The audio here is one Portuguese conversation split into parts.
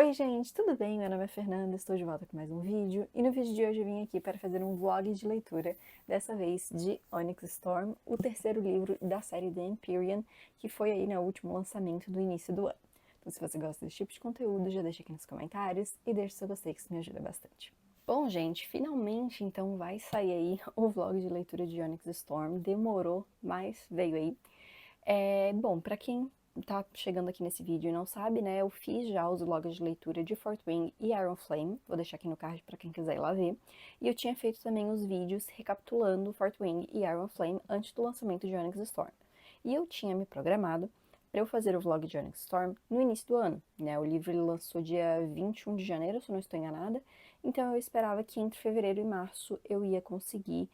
Oi gente, tudo bem? Meu nome é Fernanda, estou de volta com mais um vídeo e no vídeo de hoje eu vim aqui para fazer um vlog de leitura, dessa vez de Onyx Storm, o terceiro livro da série The Empyrean, que foi aí no último lançamento do início do ano. Então se você gosta desse tipo de conteúdo, já deixa aqui nos comentários e deixa seu gostei que isso me ajuda bastante. Bom gente, finalmente então vai sair aí o vlog de leitura de Onyx Storm, demorou, mas veio aí. Bom, para quem tá chegando aqui nesse vídeo e não sabe, né, eu fiz já os vlogs de leitura de Fort Wing e Iron Flame, vou deixar aqui no card para quem quiser ir lá ver, e eu tinha feito também os vídeos recapitulando Fort Wing e Iron Flame antes do lançamento de Onyx Storm. E eu tinha me programado para eu fazer o vlog de Onyx Storm no início do ano, né, o livro ele lançou dia 21 de janeiro, se eu não estou enganada, então eu esperava que entre fevereiro e março eu ia conseguir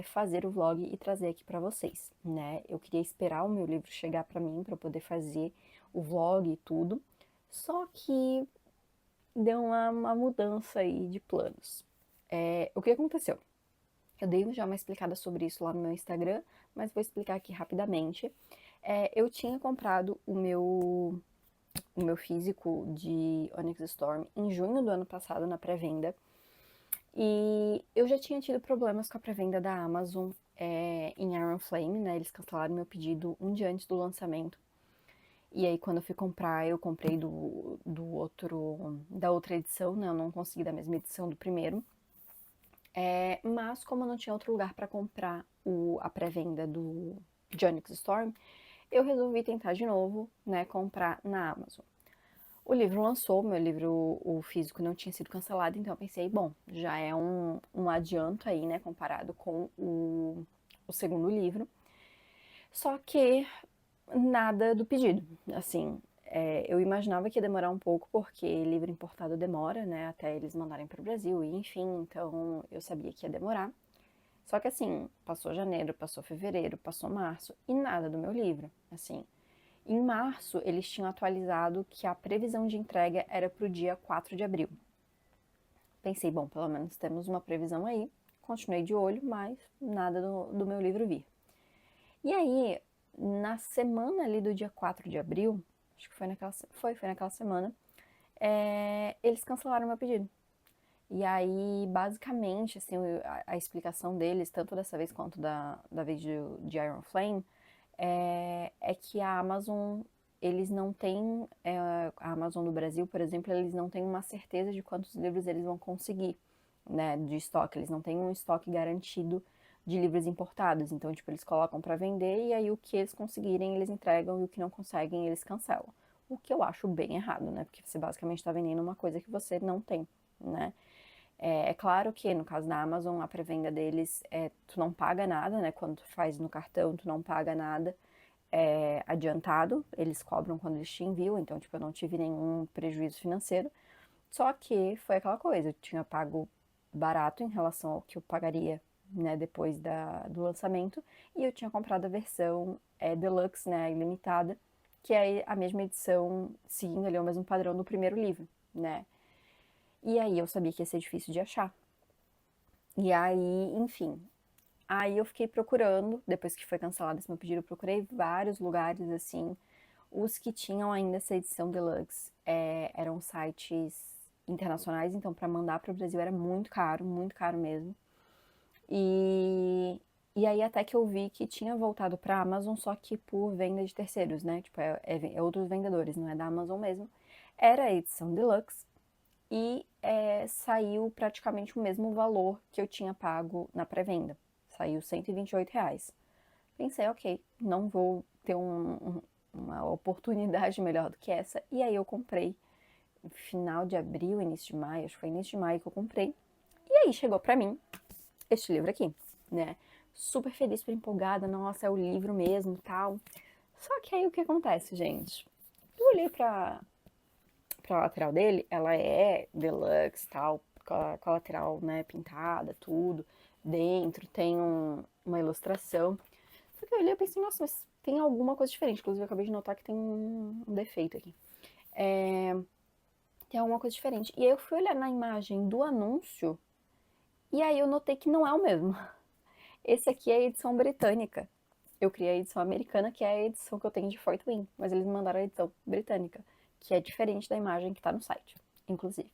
fazer o vlog e trazer aqui para vocês, né? Eu queria esperar o meu livro chegar para mim para poder fazer o vlog e tudo, só que deu uma mudança aí de planos. O que aconteceu? Eu dei já uma explicada sobre isso lá no meu Instagram, mas vou explicar aqui rapidamente. Eu tinha comprado o meu físico de Onyx Storm em junho do ano passado na pré-venda. E eu já tinha tido problemas com a pré-venda da Amazon em Iron Flame, né? Eles cancelaram meu pedido um dia antes do lançamento. E aí, quando eu fui comprar, eu comprei da outra edição, né? Eu não consegui da mesma edição do primeiro. Mas, como eu não tinha outro lugar para comprar a pré-venda de Onyx Storm, eu resolvi tentar de novo, né? Comprar na Amazon. O livro lançou, meu livro, o físico não tinha sido cancelado, então eu pensei, bom, já é um adianto aí, né, comparado com o segundo livro. Só que nada do pedido, assim, eu imaginava que ia demorar um pouco, porque livro importado demora, né, até eles mandarem para o Brasil, e enfim, então eu sabia que ia demorar. Só que assim, passou janeiro, passou fevereiro, passou março, e nada do meu livro, assim. Em março, eles tinham atualizado que a previsão de entrega era para o dia 4 de abril. Pensei, bom, pelo menos temos uma previsão aí. Continuei de olho, mas nada do meu livro vir. E aí, na semana ali do dia 4 de abril, acho que foi naquela semana, eles cancelaram meu pedido. E aí, basicamente, assim, a explicação deles, tanto dessa vez quanto da vez de Iron Flame, é que a Amazon, eles não têm, a Amazon do Brasil, por exemplo, eles não têm uma certeza de quantos livros eles vão conseguir, né, de estoque. Eles não têm um estoque garantido de livros importados. Então, tipo, eles colocam para vender e aí o que eles conseguirem eles entregam e o que não conseguem eles cancelam. O que eu acho bem errado, né? Porque você basicamente está vendendo uma coisa que você não tem, né? É claro que no caso da Amazon, a pré-venda deles, tu não paga nada, né? Quando tu faz no cartão, tu não paga nada adiantado, eles cobram quando eles te enviam, então, tipo, eu não tive nenhum prejuízo financeiro. Só que foi aquela coisa, eu tinha pago barato em relação ao que eu pagaria, né, depois do lançamento, e eu tinha comprado a versão Deluxe, né, ilimitada, que é a mesma edição, seguindo ali o mesmo padrão do primeiro livro, né. E aí eu sabia que ia ser difícil de achar. E aí, enfim, aí eu fiquei procurando, depois que foi cancelado esse meu pedido, eu procurei vários lugares, assim, os que tinham ainda essa edição deluxe eram sites internacionais, então para mandar para o Brasil era muito caro mesmo. E aí até que eu vi que tinha voltado para a Amazon, só que por venda de terceiros, né? Tipo, é outros vendedores, não é da Amazon mesmo. Era a edição deluxe e saiu praticamente o mesmo valor que eu tinha pago na pré-venda. Saiu R$ 128. Pensei, ok, não vou ter uma oportunidade melhor do que essa. E aí eu comprei no final de abril, início de maio, acho que foi início de maio que eu comprei. E aí chegou pra mim este livro aqui, né? Super feliz, super empolgada, nossa, é o livro mesmo, tal. Só que aí o que acontece, gente? Eu olhei pra lateral dele, ela é deluxe, tal, com a lateral, né, pintada, tudo. Dentro tem uma ilustração. Só que eu olhei e pensei, nossa, mas tem alguma coisa diferente. Inclusive, eu acabei de notar que tem um defeito aqui. Tem alguma coisa diferente. E aí eu fui olhar na imagem do anúncio, e aí eu notei que não é o mesmo. Esse aqui é a edição britânica. Eu criei a edição americana, que é a edição que eu tenho de Fort Wing, mas eles me mandaram a edição britânica. que é diferente da imagem que tá no site, inclusive.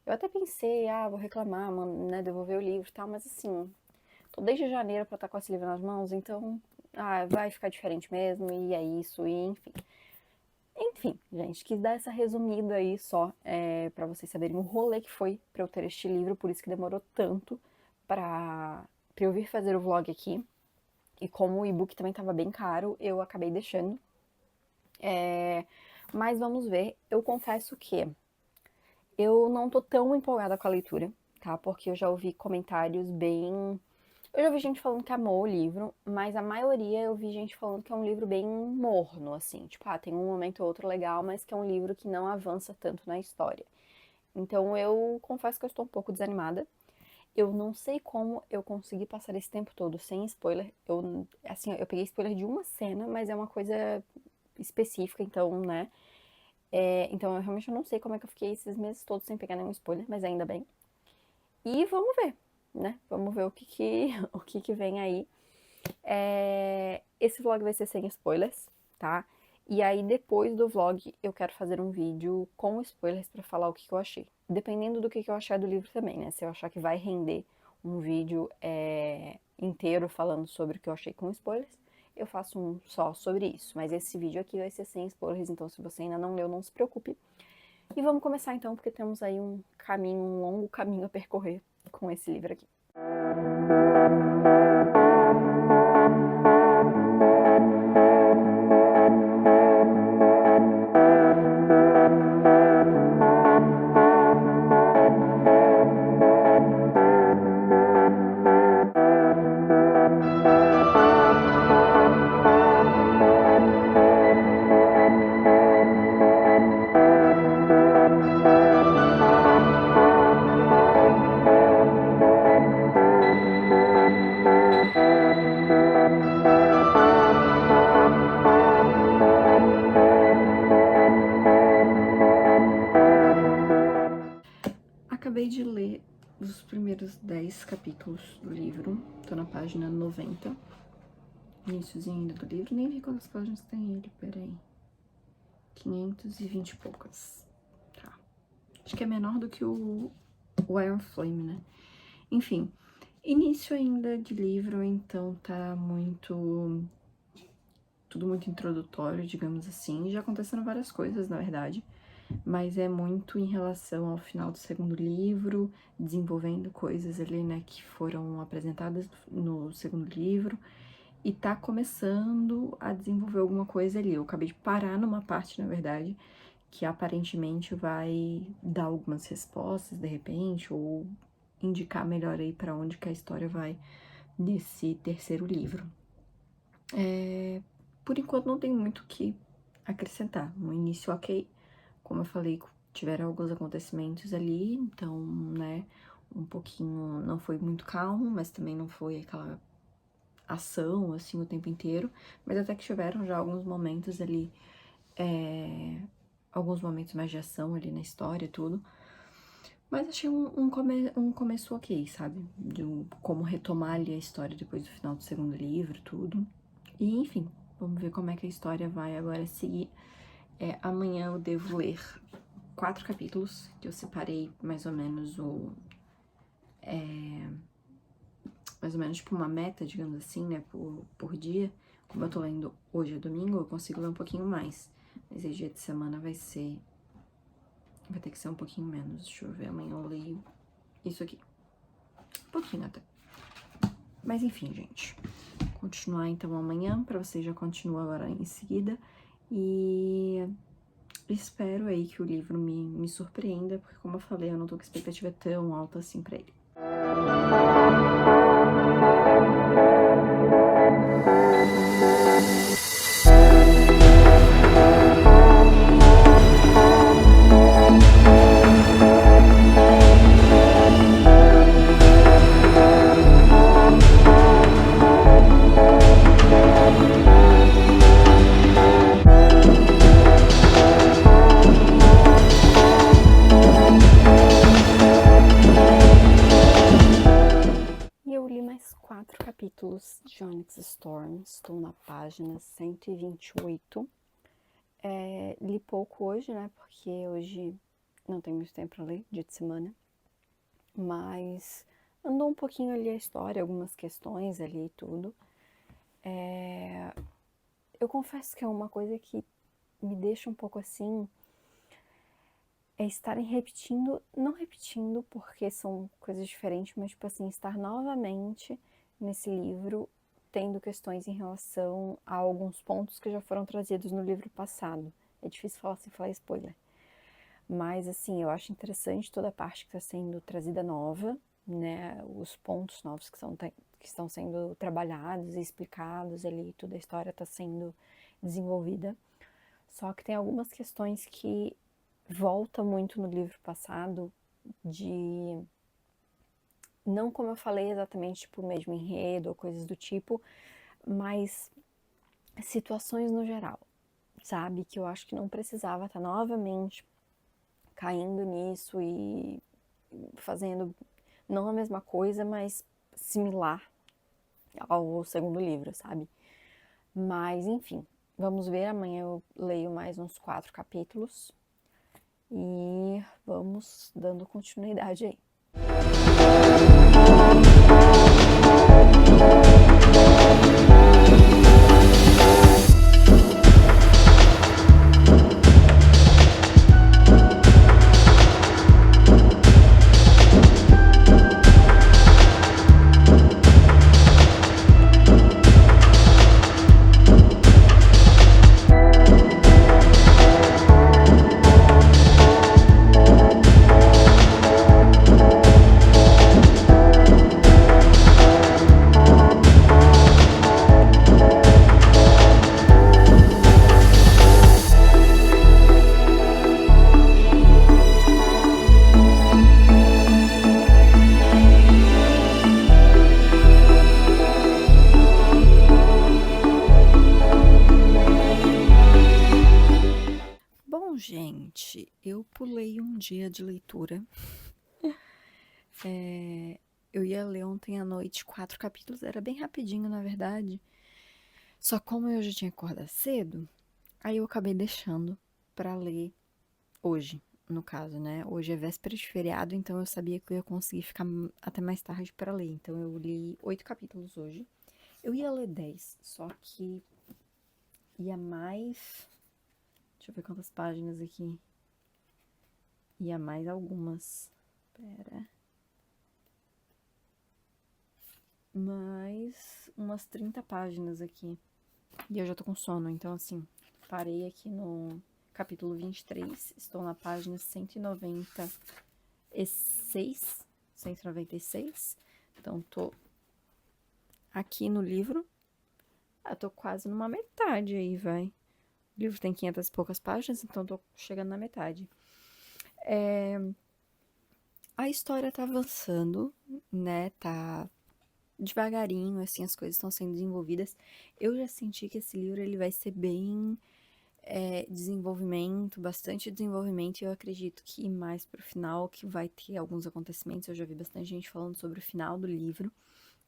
Eu até pensei, vou reclamar, né, devolver o livro e tal, mas assim, tô desde janeiro pra estar com esse livro nas mãos, então, vai ficar diferente mesmo, e é isso, e enfim. Enfim, gente, quis dar essa resumida aí só, pra vocês saberem o rolê que foi pra eu ter este livro, por isso que demorou tanto pra eu vir fazer o vlog aqui. E como o e-book também tava bem caro, eu acabei deixando. Mas vamos ver, eu confesso que eu não tô tão empolgada com a leitura, tá? Porque eu já ouvi comentários bem... Eu já ouvi gente falando que amou o livro, mas a maioria eu vi gente falando que é um livro bem morno, assim. Tipo, tem um momento ou outro legal, mas que é um livro que não avança tanto na história. Então eu confesso que eu estou um pouco desanimada. Eu não sei como eu consegui passar esse tempo todo sem spoiler. Eu peguei spoiler de uma cena, mas é uma coisa específica, então, né? Então eu realmente não sei como é que eu fiquei esses meses todos sem pegar nenhum spoiler, mas ainda bem. E vamos ver, né? Vamos ver o que vem aí. Esse vlog vai ser sem spoilers, tá? E aí depois do vlog eu quero fazer um vídeo com spoilers pra falar o que eu achei. Dependendo do que eu achar do livro também, né? Se eu achar que vai render um vídeo inteiro falando sobre o que eu achei com spoilers, eu faço um só sobre isso. Mas esse vídeo aqui vai ser sem spoilers, então se você ainda não leu, não se preocupe. E vamos começar então, porque temos aí um longo caminho a percorrer com esse livro aqui. Acabei de ler os primeiros 10 capítulos do livro, tô na página 90, iniciozinho ainda do livro, nem vi quantas páginas tem ele, peraí, 520 e poucas, tá, acho que é menor do que o Iron Flame, né, enfim, início ainda de livro, então tá tudo muito introdutório, digamos assim, já aconteceram várias coisas, na verdade, mas é muito em relação ao final do segundo livro, desenvolvendo coisas ali, né, que foram apresentadas no segundo livro, e tá começando a desenvolver alguma coisa ali. Eu acabei de parar numa parte, na verdade, que aparentemente vai dar algumas respostas, de repente, ou indicar melhor aí pra onde que a história vai nesse terceiro livro. Por enquanto não tem muito o que acrescentar. No início, ok. Como eu falei, tiveram alguns acontecimentos ali, então, né, um pouquinho, não foi muito calmo, mas também não foi aquela ação, assim, o tempo inteiro, mas até que tiveram já alguns momentos ali, alguns momentos mais de ação ali na história e tudo, mas achei um começo ok, sabe, de como retomar ali a história depois do final do segundo livro e tudo, e enfim, vamos ver como é que a história vai agora seguir. Amanhã eu devo ler 4 capítulos, que eu separei mais ou menos mais ou menos tipo uma meta, digamos assim, né, por dia. Como eu tô lendo hoje é domingo, eu consigo ler um pouquinho mais. Mas aí dia de semana vai ter que ser um pouquinho menos. Deixa eu ver, amanhã eu leio isso aqui. Um pouquinho até. Mas enfim, gente. Continuar então amanhã, pra vocês já continuam agora em seguida. E espero aí que o livro me surpreenda, porque como eu falei, eu não tô com expectativa tão alta assim pra ele. Mais 4 capítulos de Onyx Storm, estou na página 128. Li pouco hoje, né? Porque hoje não tenho muito tempo para ler, dia de semana. Mas andou um pouquinho ali a história, algumas questões ali e tudo. Eu confesso que é uma coisa que me deixa um pouco assim, é estarem repetindo, não repetindo porque são coisas diferentes, mas tipo assim, estar novamente nesse livro tendo questões em relação a alguns pontos que já foram trazidos no livro passado. É difícil falar sem falar spoiler. Mas assim, eu acho interessante toda a parte que está sendo trazida nova, né? Os pontos novos que estão sendo trabalhados e explicados ali, toda a história está sendo desenvolvida. Só que tem algumas questões que volta muito no livro passado, de não como eu falei exatamente, tipo, o mesmo enredo ou coisas do tipo, mas situações no geral, sabe? Que eu acho que não precisava estar novamente caindo nisso e fazendo não a mesma coisa, mas similar ao segundo livro, sabe? Mas enfim, vamos ver. Amanhã eu leio mais uns 4 capítulos e vamos dando continuidade aí. Bom, gente, eu pulei um dia de leitura. Eu ia ler ontem à noite 4 capítulos, era bem rapidinho, na verdade. Só como eu já tinha acordado cedo, aí eu acabei deixando pra ler hoje, no caso, né? Hoje é véspera de feriado, então eu sabia que eu ia conseguir ficar até mais tarde pra ler. Então eu li 8 capítulos hoje. Eu ia ler 10, só que ia mais. Deixa eu ver quantas páginas aqui. Ia mais algumas. Pera. Mais umas 30 páginas aqui. E eu já tô com sono, então assim, parei aqui no capítulo 23, estou na página 196, então tô aqui no livro, eu tô quase numa metade aí, vai. O livro tem 500 e poucas páginas, então tô chegando na metade. A história tá avançando, né, tá devagarinho, assim, as coisas estão sendo desenvolvidas. Eu já senti que esse livro, ele vai ser bem desenvolvimento, bastante desenvolvimento, e eu acredito que mais pro final que vai ter alguns acontecimentos. Eu já vi bastante gente falando sobre o final do livro,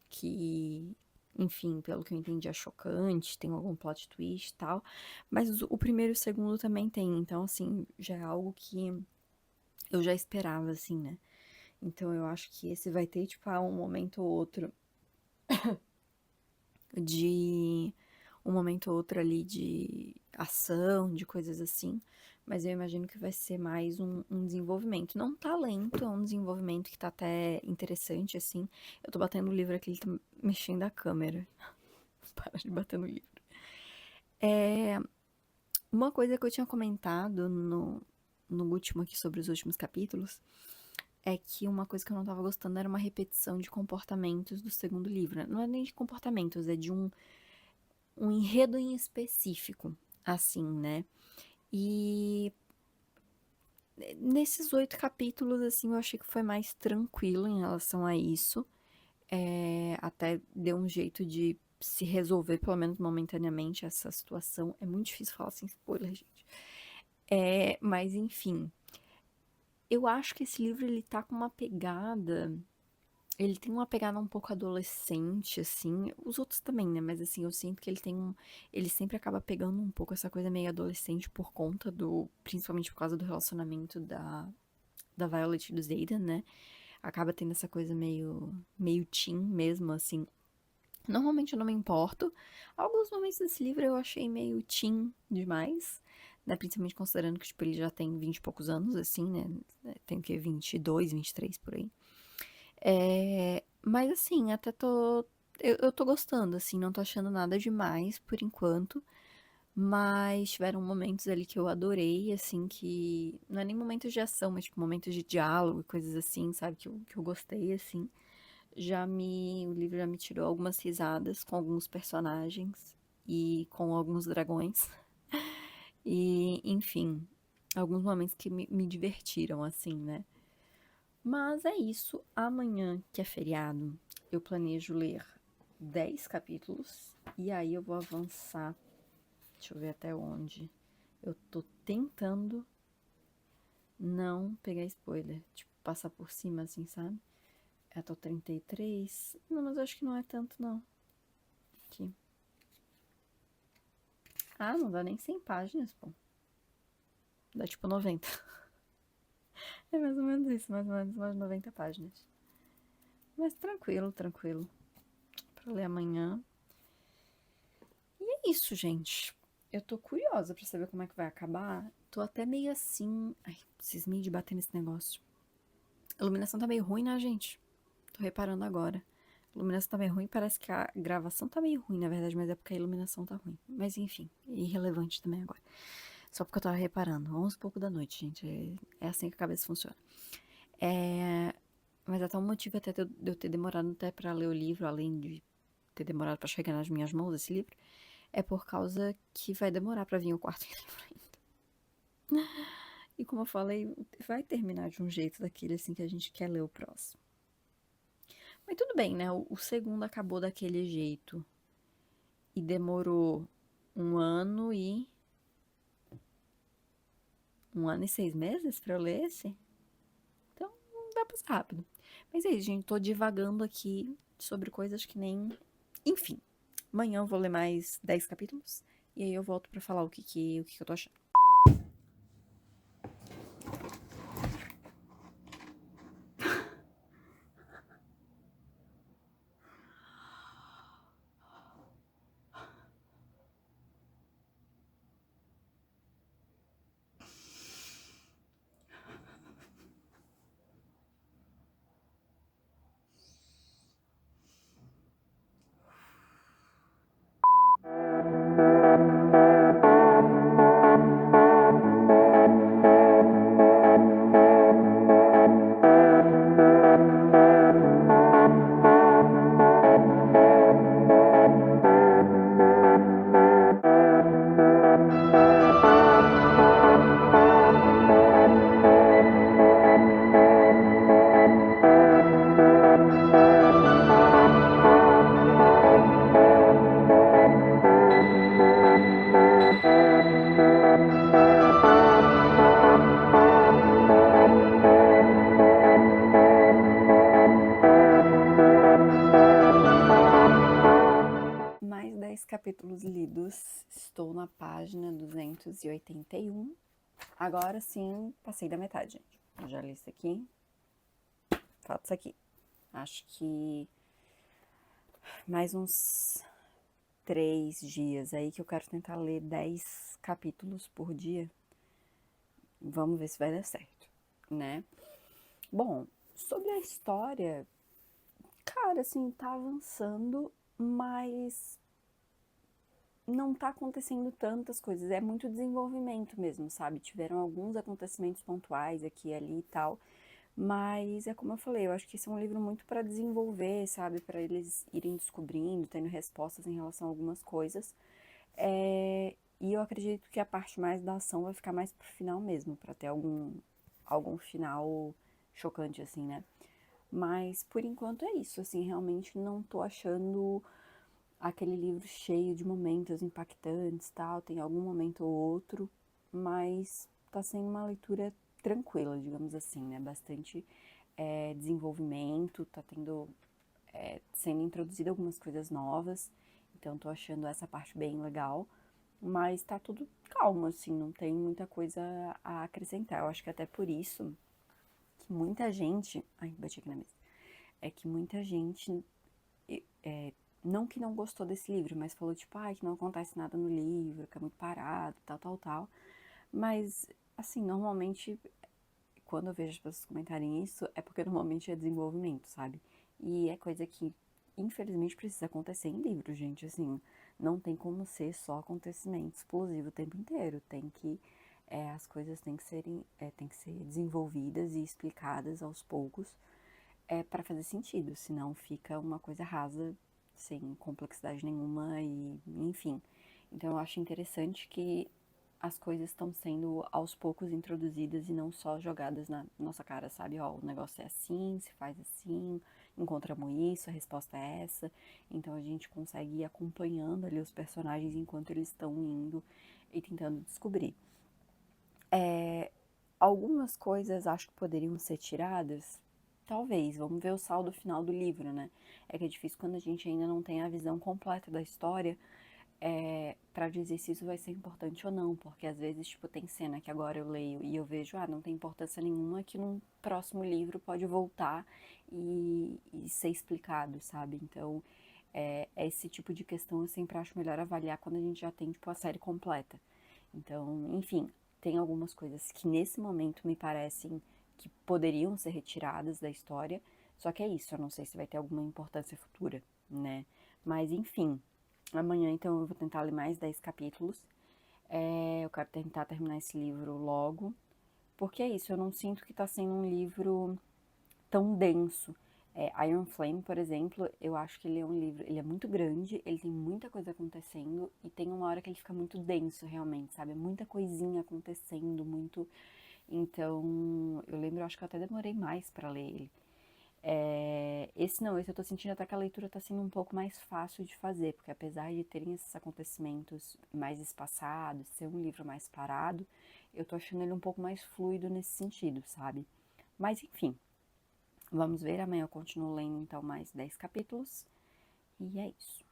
que, enfim, pelo que eu entendi, é chocante, tem algum plot twist e tal, mas o primeiro e o segundo também tem, então, assim, já é algo que eu já esperava, assim, né? Então eu acho que esse vai ter, tipo, um momento ou outro de um momento ou outro ali de ação, de coisas assim, mas eu imagino que vai ser mais um desenvolvimento. Não tá lento, é um desenvolvimento que tá até interessante, assim. Eu tô batendo o livro aqui, ele tá mexendo a câmera. Para de bater no livro. Uma coisa que eu tinha comentado no último aqui sobre os últimos capítulos é que uma coisa que eu não tava gostando era uma repetição de comportamentos do segundo livro, né? Não é nem de comportamentos, é de um enredo em específico, assim, né? E nesses 8 capítulos, assim, eu achei que foi mais tranquilo em relação a isso. Até deu um jeito de se resolver, pelo menos momentaneamente, essa situação. É muito difícil falar sem spoiler, gente. Mas, enfim. Eu acho que esse livro, ele tá com uma pegada Ele tem uma pegada um pouco adolescente, assim. Os outros também, né? Mas assim, eu sinto que ele tem um. Ele sempre acaba pegando um pouco essa coisa meio adolescente por conta do. Principalmente por causa do relacionamento da Violet e do Zayden, né? Acaba tendo essa coisa meio teen mesmo, assim. Normalmente eu não me importo. Alguns momentos desse livro eu achei meio teen demais, né? Principalmente considerando que, tipo, ele já tem 20 e poucos anos, assim, né? Tem o quê? 22, 23 por aí. Mas assim, até tô. Eu tô gostando, assim, não tô achando nada demais por enquanto. Mas tiveram momentos ali que eu adorei, assim, que. Não é nem momentos de ação, mas tipo momentos de diálogo e coisas assim, sabe? Que eu gostei, assim. O livro já me tirou algumas risadas com alguns personagens e com alguns dragões. E, enfim, alguns momentos que me divertiram, assim, né? Mas é isso. Amanhã, que é feriado, eu planejo ler 10 capítulos. E aí eu vou avançar. Deixa eu ver até onde. Eu tô tentando não pegar spoiler. Tipo, passar por cima, assim, sabe? Até o 33. Não, mas eu acho que não é tanto, não. Aqui. Ah, não dá nem 100 páginas, pô. Dá tipo 90. É mais ou menos isso, mais ou menos umas 90 páginas. Mas tranquilo, tranquilo. Pra ler amanhã. E é isso, gente. Eu tô curiosa pra saber como é que vai acabar. Tô até meio assim. Ai, cismei de bater nesse negócio. A iluminação tá meio ruim, né, gente? Tô reparando agora. A iluminação tá meio ruim, parece que a gravação tá meio ruim, na verdade, mas é porque a iluminação tá ruim. Mas enfim, irrelevante também agora. Só porque eu tava reparando. 11 e pouco da noite, gente. É assim que a cabeça funciona. É... Mas até um motivo até de eu ter demorado até pra ler o livro, além de ter demorado pra chegar nas minhas mãos esse livro, é por causa que vai demorar pra vir o quarto livro. E como eu falei, vai terminar de um jeito daquele assim que a gente quer ler o próximo. Mas tudo bem, né? O segundo acabou daquele jeito. E demorou um ano e. 1 ano e 6 meses pra eu ler esse? Então, dá pra ser rápido. Mas é isso, gente. Tô divagando aqui sobre coisas que nem. Enfim. Amanhã eu vou ler mais 10 capítulos. E aí eu volto pra falar o que eu tô achando. Mais 10 capítulos lidos. Estou na página 281. Agora sim, passei da metade, gente. Eu já li isso aqui. Falta isso aqui. Acho que mais uns 3 dias aí que eu quero tentar ler 10 capítulos por dia. Vamos ver se vai dar certo, né? Bom, sobre a história, cara, assim, tá avançando, mas não tá acontecendo tantas coisas. É muito desenvolvimento mesmo, sabe? Tiveram alguns acontecimentos pontuais aqui e ali e tal. Mas é como eu falei, eu acho que esse é um livro muito para desenvolver, sabe? Para eles irem descobrindo, tendo respostas em relação a algumas coisas. E eu acredito que a parte mais da ação vai ficar mais pro final mesmo, para ter algum final chocante, assim, né? Mas por enquanto é isso, assim, realmente não tô achando aquele livro cheio de momentos impactantes, tal, tem algum momento ou outro, mas tá sendo uma leitura tranquila, digamos assim, né? Bastante desenvolvimento, tá sendo introduzida algumas coisas novas, então tô achando essa parte bem legal, mas tá tudo calmo, assim, não tem muita coisa a acrescentar. Eu acho que até por isso que muita gente... Ai, bati aqui na mesa. É que muita gente, não que não gostou desse livro, mas falou tipo, que não acontece nada no livro, que é muito parado, tal. Mas, assim, normalmente, quando eu vejo as pessoas comentarem isso, é porque normalmente é desenvolvimento, sabe? E é coisa que, infelizmente, precisa acontecer em livro, gente, assim, não tem como ser só acontecimento explosivo o tempo inteiro, as coisas têm que ser desenvolvidas e explicadas aos poucos, para fazer sentido, senão fica uma coisa rasa, sem complexidade nenhuma e, enfim. Então eu acho interessante que as coisas estão sendo aos poucos introduzidas e não só jogadas na nossa cara, sabe? Ó, o negócio é assim, se faz assim, encontramos isso, a resposta é essa. Então a gente consegue ir acompanhando ali os personagens enquanto eles estão indo e tentando descobrir. Algumas coisas acho que poderiam ser tiradas, talvez, vamos ver o saldo final do livro, né? É que é difícil quando a gente ainda não tem a visão completa da história, pra dizer se isso vai ser importante ou não, porque às vezes, tipo, tem cena que agora eu leio e eu vejo, não tem importância nenhuma, que num próximo livro pode voltar e ser explicado, sabe? Então, esse tipo de questão eu sempre acho melhor avaliar quando a gente já tem, tipo, a série completa. Então, enfim, tem algumas coisas que nesse momento me parecem que poderiam ser retiradas da história, só que é isso, eu não sei se vai ter alguma importância futura, né? Mas, enfim, amanhã, então, eu vou tentar ler mais 10 capítulos. Eu quero tentar terminar esse livro logo. Porque é isso, eu não sinto que tá sendo um livro tão denso. Iron Flame, por exemplo, eu acho que ele é um livro... Ele é muito grande, ele tem muita coisa acontecendo. E tem uma hora que ele fica muito denso, realmente, sabe? Muita coisinha acontecendo, muito... Então, eu lembro, eu acho que eu até demorei mais pra ler ele. Esse eu tô sentindo até que a leitura tá sendo um pouco mais fácil de fazer, porque apesar de terem esses acontecimentos mais espaçados, ser um livro mais parado, eu tô achando ele um pouco mais fluido nesse sentido, sabe? Mas enfim, vamos ver, amanhã eu continuo lendo então mais 10 capítulos, e é isso.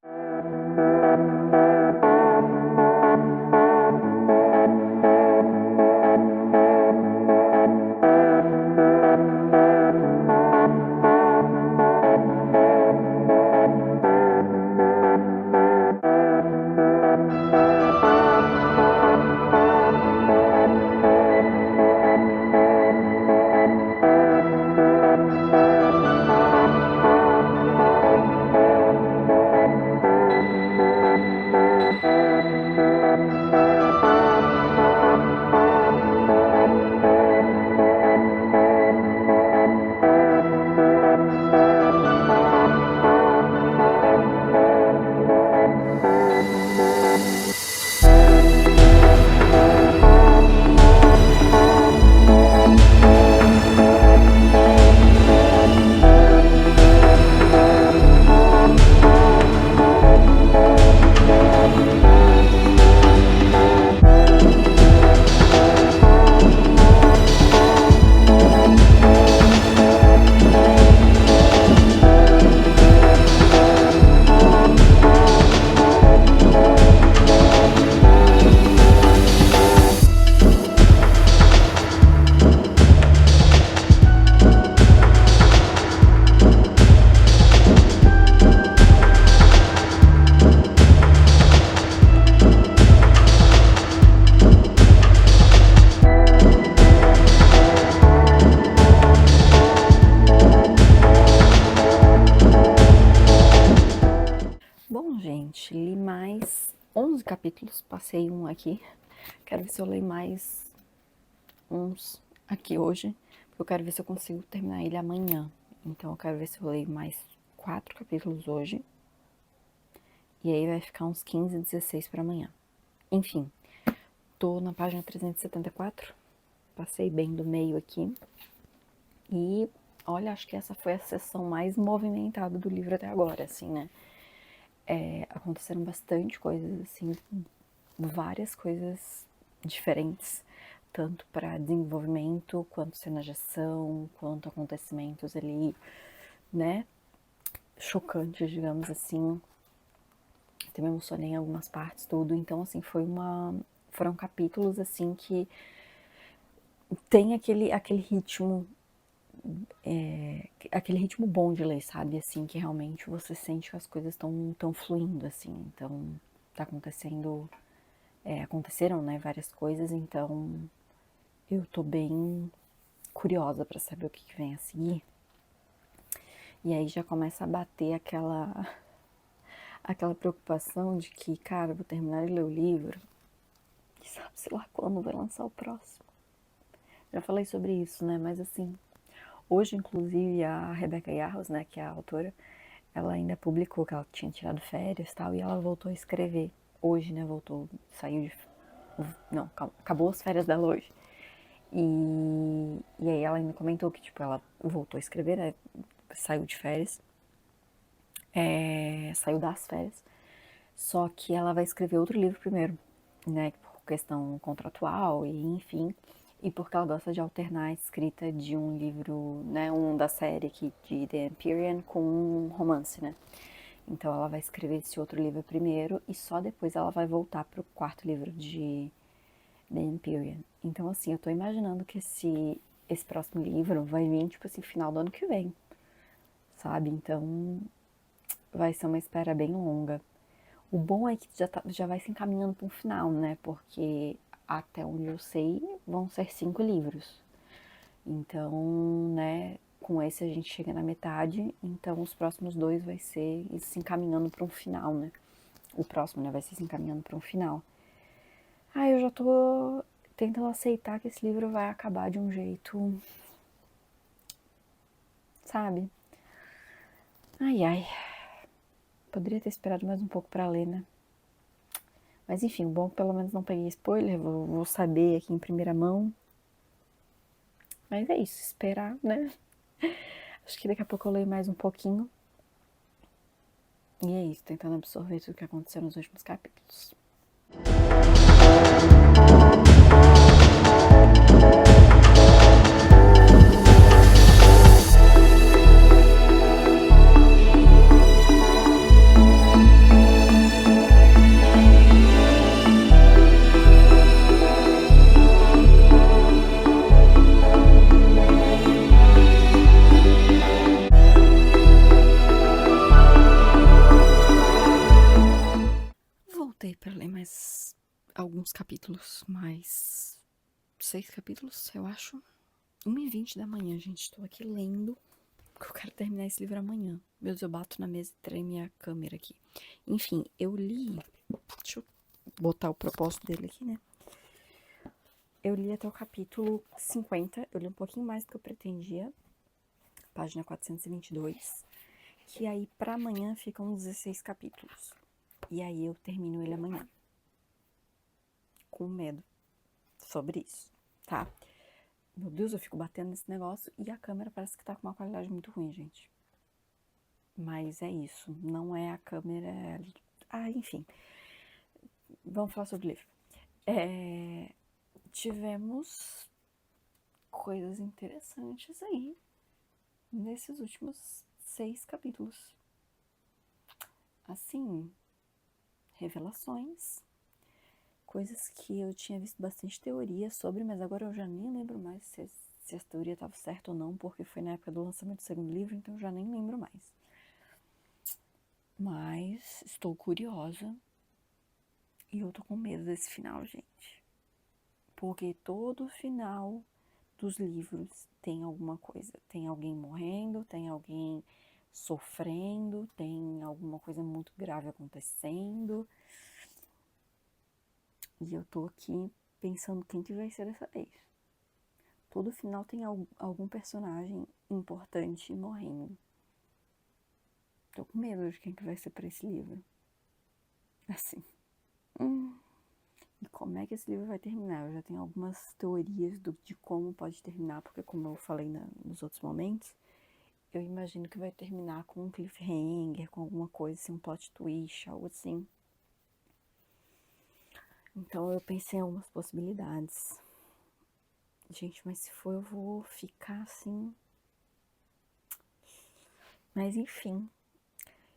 Bom, gente, li mais 11 capítulos, passei um aqui. Quero ver se eu leio mais uns aqui hoje, porque eu quero ver se eu consigo terminar ele amanhã. Então eu quero ver se eu leio mais 4 capítulos hoje. E aí vai ficar uns 15, 16 para amanhã. Enfim, tô na página 374, passei bem do meio aqui. E olha, acho que essa foi a sessão mais movimentada do livro até agora, assim, né? Aconteceram bastante coisas, assim, várias coisas diferentes. tanto para desenvolvimento, quanto cena de ação, quanto acontecimentos ali, né, chocantes, digamos assim. Até me emocionei em algumas partes, tudo. Então, assim, foram capítulos, assim, que tem aquele ritmo, aquele ritmo bom de ler, sabe? Assim, que realmente você sente que as coisas estão fluindo, assim. Então, tá acontecendo, aconteceram, né, várias coisas, então eu tô bem curiosa pra saber o que vem a seguir. E aí já começa a bater aquela preocupação de que, cara, eu vou terminar de ler o livro e sabe-se lá quando vai lançar o próximo. Já falei sobre isso, né? Mas assim, hoje, inclusive, a Rebecca Yarros, né, que é a autora, ela ainda publicou que ela tinha tirado férias e tal, e ela voltou a escrever. Hoje, né, saiu de... Não, acabou as férias dela hoje. E aí ela ainda comentou que, tipo, ela voltou a escrever, né, saiu de férias, saiu das férias, só que ela vai escrever outro livro primeiro, né, por questão contratual e enfim, e porque ela gosta de alternar a escrita de um livro, né, um da série aqui de The Empyrean com um romance, né. Então ela vai escrever esse outro livro primeiro e só depois ela vai voltar pro quarto livro de The Empyrean. Então assim, eu tô imaginando que esse próximo livro vai vir, tipo assim, final do ano que vem, sabe? Então vai ser uma espera bem longa. O bom é que já vai se encaminhando para um final, né? Porque até onde eu sei, vão ser 5 livros. Então, né, com esse a gente chega na metade, então os próximos 2 vai ser se encaminhando para um final, né? O próximo, né, vai ser se encaminhando para um final. Eu já tô tentando aceitar que esse livro vai acabar de um jeito, sabe? Ai, ai. Poderia ter esperado mais um pouco para ler, né? Mas enfim, bom, pelo menos não peguei spoiler, vou saber aqui em primeira mão. Mas é isso, esperar, né? Acho que daqui a pouco eu leio mais um pouquinho. E é isso, tentando absorver tudo que aconteceu nos últimos capítulos. Voltei para ler mais alguns capítulos, mais 6 capítulos, eu acho. 1h20 da manhã, gente, estou aqui lendo, porque eu quero terminar esse livro amanhã. Meu Deus, eu bato na mesa e treme a câmera aqui. Enfim, eu li, deixa eu botar o propósito dele aqui, né? Eu li até o capítulo 50, eu li um pouquinho mais do que eu pretendia, página 422, que aí pra amanhã ficam 16 capítulos. E aí eu termino ele amanhã. Com medo sobre isso, tá? Meu Deus, eu fico batendo nesse negócio e a câmera parece que tá com uma qualidade muito ruim, gente. Mas é isso, não é a câmera... enfim. Vamos falar sobre o livro. Tivemos coisas interessantes aí nesses últimos 6 capítulos. Assim, revelações, coisas que eu tinha visto bastante teoria sobre, mas agora eu já nem lembro mais se essa teoria estava certa ou não, porque foi na época do lançamento do segundo livro, então eu já nem lembro mais. Mas estou curiosa e eu tô com medo desse final, gente. Porque todo final dos livros tem alguma coisa. Tem alguém morrendo, tem alguém sofrendo, tem alguma coisa muito grave acontecendo. E eu tô aqui pensando quem que vai ser dessa vez. Todo final tem algum personagem importante morrendo. Tô com medo de quem que vai ser pra esse livro. Assim. E como é que esse livro vai terminar? Eu já tenho algumas teorias de como pode terminar, porque como eu falei nos outros momentos, eu imagino que vai terminar com um cliffhanger, com alguma coisa assim, um plot twist, algo assim. Então eu pensei em algumas possibilidades. Gente, mas se for eu vou ficar assim. Mas enfim.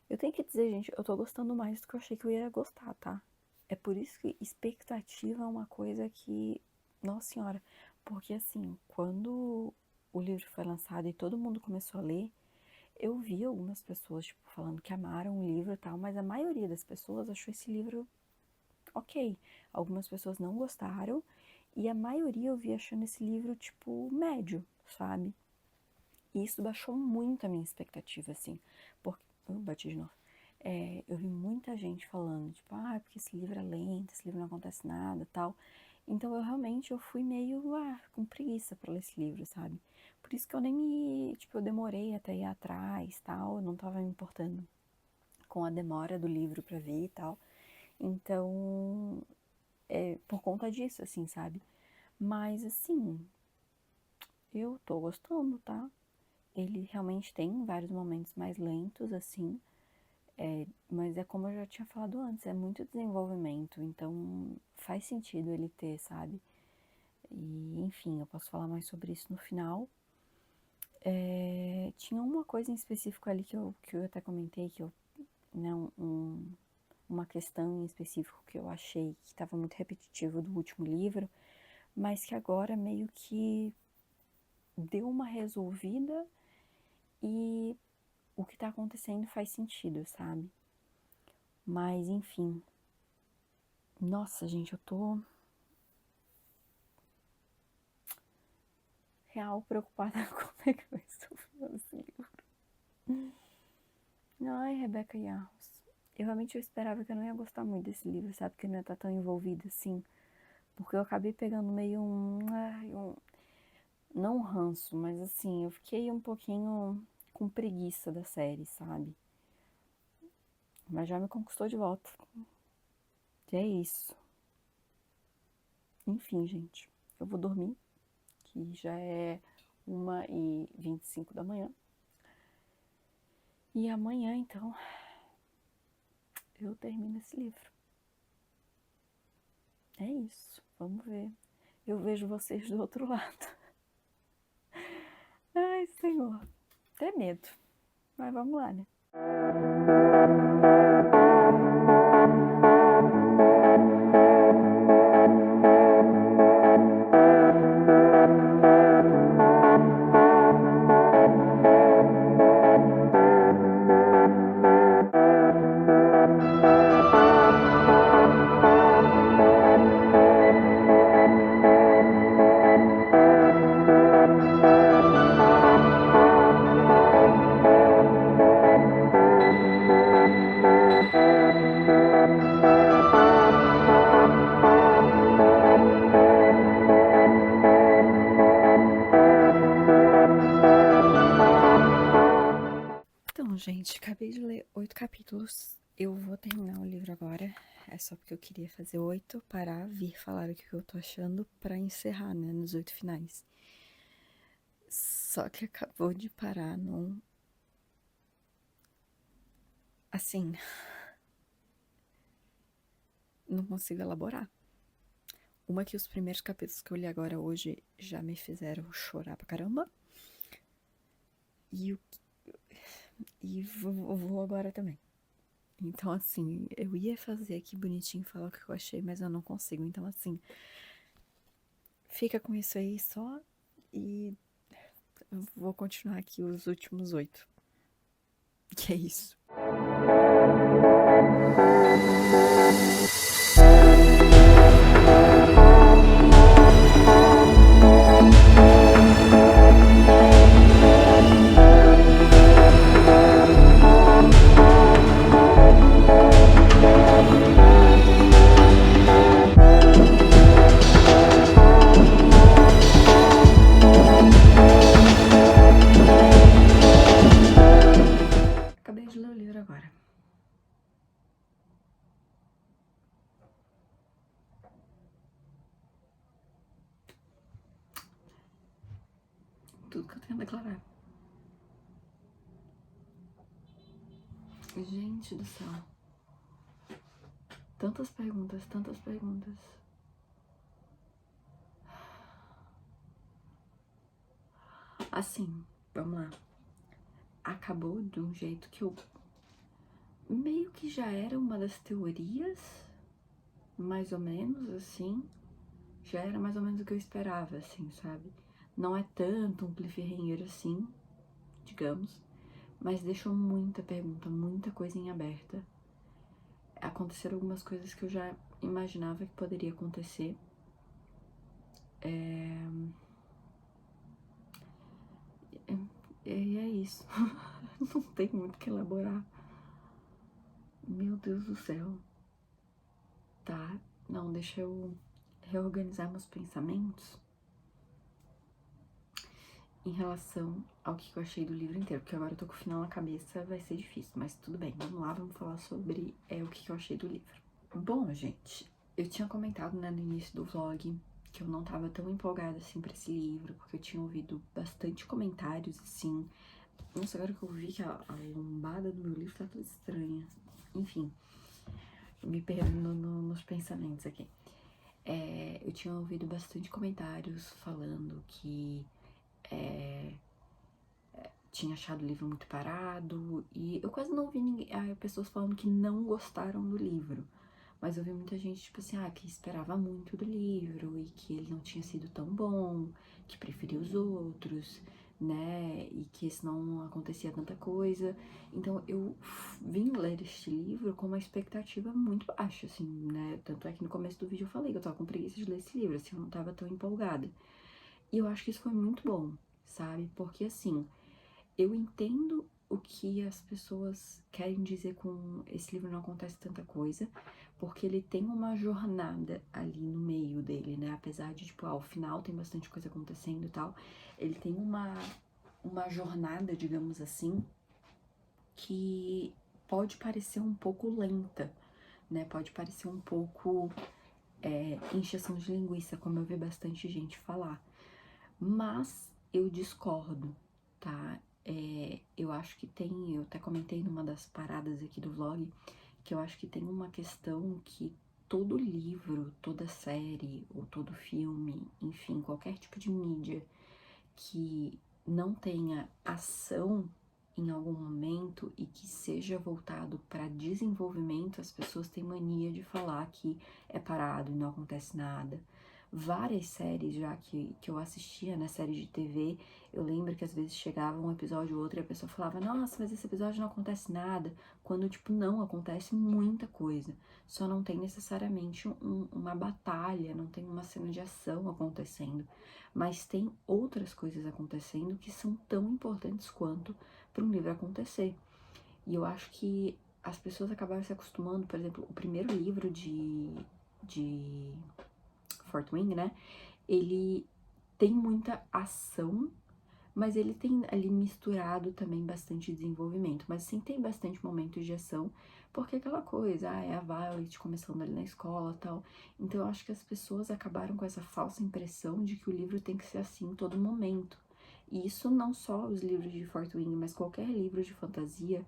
Eu tenho que dizer, gente, eu tô gostando mais do que eu achei que eu ia gostar, tá? É por isso que expectativa é uma coisa que. Nossa Senhora. Porque assim, quando o livro foi lançado e todo mundo começou a ler, eu vi algumas pessoas, tipo, falando que amaram o livro e tal, mas a maioria das pessoas achou esse livro ok. Algumas pessoas não gostaram e a maioria eu vi achando esse livro, tipo, médio, sabe? E isso baixou muito a minha expectativa, assim. Porque. Eu bati de novo. Eu vi muita gente falando, tipo, porque esse livro é lento, esse livro não acontece nada tal. Então eu fui meio, com preguiça pra ler esse livro, sabe? Por isso que eu nem me, tipo, eu demorei até ir atrás tal, eu não tava me importando com a demora do livro pra ver e tal. Então, por conta disso, assim, sabe? Mas, assim, eu tô gostando, tá? Ele realmente tem vários momentos mais lentos, assim, mas é como eu já tinha falado antes, é muito desenvolvimento, então faz sentido ele ter, sabe? E, enfim, eu posso falar mais sobre isso no final. Tinha uma coisa em específico ali que eu até comentei, né, uma questão em específico que eu achei que estava muito repetitivo do último livro, mas que agora meio que deu uma resolvida e o que tá acontecendo faz sentido, sabe? Mas, enfim. Nossa, gente, eu tô real preocupada com como é que vai sofrer esse livro. Ai, Rebeca Yarros. Eu esperava que eu não ia gostar muito desse livro, sabe? Que eu não ia estar tão envolvida assim. Porque eu acabei pegando meio não um ranço, mas assim, eu fiquei um pouquinho com preguiça da série, sabe? Mas já me conquistou de volta. E é isso. Enfim, gente. Eu vou dormir, que já é 1h25 da manhã. E amanhã, então, eu termino esse livro. É isso. Vamos ver. Eu vejo vocês do outro lado. Ai, Senhor. Até medo. Mas vamos lá, né? Então, gente, acabei de ler 8 capítulos. Eu vou terminar o livro agora. É só porque eu queria fazer 8, parar, vir falar o que eu tô achando pra encerrar, né, nos 8 finais. Só que acabou de parar num... Assim, não consigo elaborar. Uma que os primeiros capítulos que eu li agora hoje já me fizeram chorar pra caramba. E vou agora também. Então, assim, eu ia fazer aqui bonitinho, falar o que eu achei, mas eu não consigo. Então, assim, fica com isso aí só e vou continuar aqui os últimos 8. Que é isso. Acabei de ler o livro agora. Tudo que eu tenho a declarar. Gente do céu. Tantas perguntas, tantas perguntas. Assim, vamos lá. Acabou de um jeito que eu meio que já era uma das teorias, mais ou menos, assim. Já era mais ou menos o que eu esperava, assim, sabe? Não é tanto um cliffhanger assim, digamos, mas deixou muita pergunta, muita coisa em aberta. Aconteceram algumas coisas que eu já imaginava que poderia acontecer. E é isso. Não tem muito o que elaborar. Meu Deus do céu. Tá, não, deixa eu reorganizar meus pensamentos em relação ao que eu achei do livro inteiro, porque agora eu tô com o final na cabeça, vai ser difícil, mas tudo bem, vamos lá, vamos falar sobre o que eu achei do livro. Bom, gente, eu tinha comentado, né, no início do vlog que eu não tava tão empolgada assim pra esse livro, porque eu tinha ouvido bastante comentários, assim. Nossa, agora que eu vi que a lombada do meu livro tá toda estranha. Enfim, me perdendo nos pensamentos aqui. Eu tinha ouvido bastante comentários falando que tinha achado o livro muito parado, e eu quase não ouvi pessoas falando que não gostaram do livro, mas eu vi muita gente, tipo assim, que esperava muito do livro e que ele não tinha sido tão bom, que preferia os outros, né, e que esse não acontecia tanta coisa. Então eu vim ler este livro com uma expectativa muito baixa, assim, né, tanto é que no começo do vídeo eu falei que eu tava com preguiça de ler esse livro, assim, eu não tava tão empolgada. E eu acho que isso foi muito bom, sabe, porque assim, eu entendo o que as pessoas querem dizer com esse livro não acontece tanta coisa, porque ele tem uma jornada ali no meio dele, né? Apesar de, tipo, ao final tem bastante coisa acontecendo e tal, ele tem uma jornada, digamos assim, que pode parecer um pouco lenta, né? Pode parecer um pouco encheção de linguiça, como eu vi bastante gente falar. Mas eu discordo, tá? Eu acho que tem, eu até comentei numa das paradas aqui do vlog, que eu acho que tem uma questão que todo livro, toda série, ou todo filme, enfim, qualquer tipo de mídia que não tenha ação em algum momento e que seja voltado para desenvolvimento, as pessoas têm mania de falar que é parado e não acontece nada. Várias séries já que eu assistia, na série de TV, eu lembro que às vezes chegava um episódio ou outro e a pessoa falava, nossa, mas esse episódio não acontece nada, quando, tipo, não, acontece muita coisa, só não tem necessariamente uma batalha, não tem uma cena de ação acontecendo, mas tem outras coisas acontecendo que são tão importantes quanto para um livro acontecer. E eu acho que as pessoas acabaram se acostumando, por exemplo, o primeiro livro de Fort Wing, né? Ele tem muita ação, mas ele tem ali misturado também bastante desenvolvimento. Mas sim, tem bastante momentos de ação, porque aquela coisa, é a Violet começando ali na escola e tal. Então eu acho que as pessoas acabaram com essa falsa impressão de que o livro tem que ser assim em todo momento. E isso não só os livros de Fort Wing, mas qualquer livro de fantasia,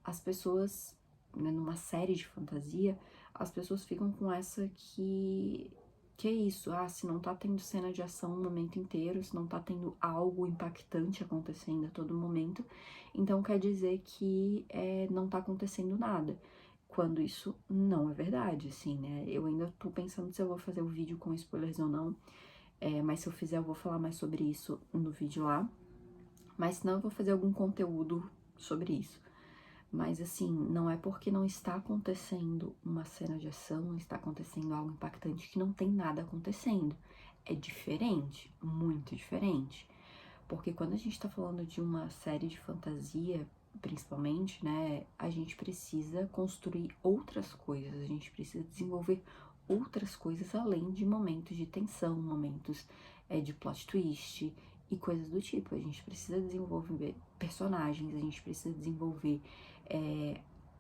as pessoas, né, numa série de fantasia, as pessoas ficam com essa que é isso, se não tá tendo cena de ação o momento inteiro, se não tá tendo algo impactante acontecendo a todo momento, então quer dizer que não tá acontecendo nada. Quando isso não é verdade, assim, né? Eu ainda tô pensando se eu vou fazer o vídeo com spoilers ou não, mas se eu fizer eu vou falar mais sobre isso no vídeo lá, mas senão eu vou fazer algum conteúdo sobre isso. Mas assim, não é porque não está acontecendo uma cena de ação, não está acontecendo algo impactante que não tem nada acontecendo. É diferente, muito diferente. Porque quando a gente tá falando de uma série de fantasia, principalmente, né, a gente precisa construir outras coisas, a gente precisa desenvolver outras coisas além de momentos de tensão, momentos de plot twist e coisas do tipo. A gente precisa desenvolver personagens, a gente precisa desenvolver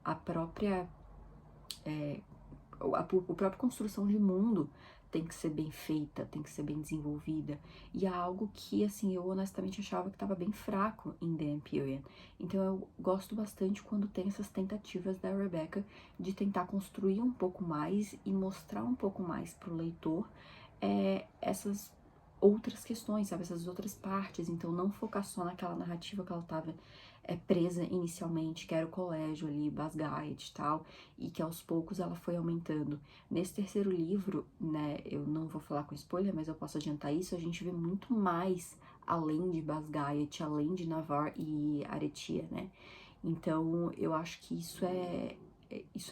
a própria a própria construção de mundo tem que ser bem feita, tem que ser bem desenvolvida. E é algo que, assim, eu honestamente achava que estava bem fraco em The Empyrean. Então eu gosto bastante quando tem essas tentativas da Rebecca de tentar construir um pouco mais e mostrar um pouco mais para o leitor essas outras questões, sabe? Essas outras partes. Então, não focar só naquela narrativa que ela tava presa inicialmente, que era o colégio ali, Basgate e tal, e que aos poucos ela foi aumentando. Nesse terceiro livro, né, eu não vou falar com spoiler, mas eu posso adiantar isso, a gente vê muito mais além de Basgate, além de Navar e Aretia, né? Então, eu acho que isso é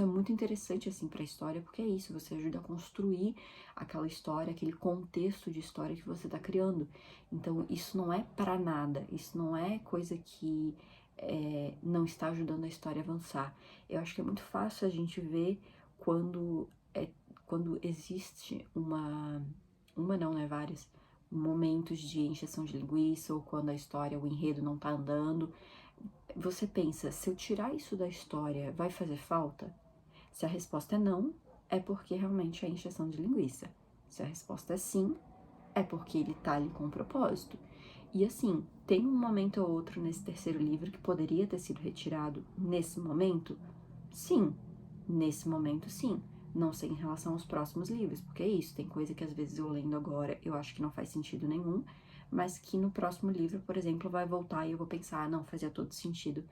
muito interessante, assim, pra história, porque é isso, você ajuda a construir aquela história, aquele contexto de história que você tá criando. Então, isso não é para nada, isso não é coisa que não está ajudando a história a avançar. Eu acho que é muito fácil a gente ver quando, quando existe uma não, né, várias, momentos de encheção de linguiça, ou quando a história, o enredo não tá andando. Você pensa, se eu tirar isso da história, vai fazer falta? Se a resposta é não, é porque realmente é encheção de linguiça. Se a resposta é sim, é porque ele tá ali com um propósito. E assim, tem um momento ou outro nesse terceiro livro que poderia ter sido retirado nesse momento? Sim, nesse momento sim. Não sei em relação aos próximos livros, porque é isso, tem coisa que às vezes eu lendo agora eu acho que não faz sentido nenhum, mas que no próximo livro, por exemplo, vai voltar e eu vou pensar, ah, não, fazia todo sentido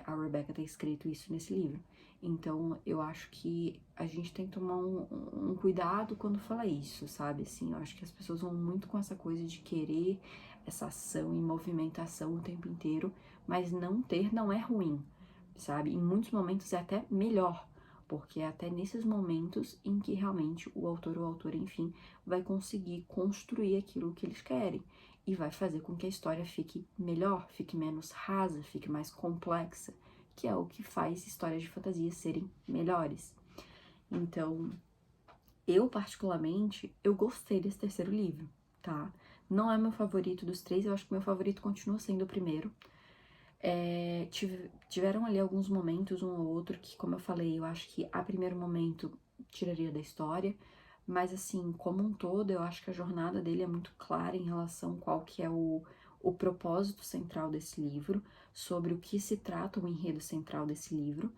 a Rebecca ter escrito isso nesse livro. Então, eu acho que a gente tem que tomar um cuidado quando fala isso, sabe? Assim, eu acho que as pessoas vão muito com essa coisa de querer essa ação e movimentação o tempo inteiro, mas não ter não é ruim, sabe? Em muitos momentos é até melhor, porque é até nesses momentos em que realmente o autor ou a autora, enfim, vai conseguir construir aquilo que eles querem e vai fazer com que a história fique melhor, fique menos rasa, fique mais complexa, que é o que faz histórias de fantasia serem melhores. Então, eu particularmente, eu gostei desse terceiro livro, tá? Não é meu favorito dos três, eu acho que meu favorito continua sendo o primeiro. Tiveram ali alguns momentos, um ou outro, que, como eu falei, eu acho que a primeiro momento tiraria da história, mas assim, como um todo, eu acho que a jornada dele é muito clara em relação a qual que é o propósito central desse livro, sobre o que se trata o enredo central desse livro,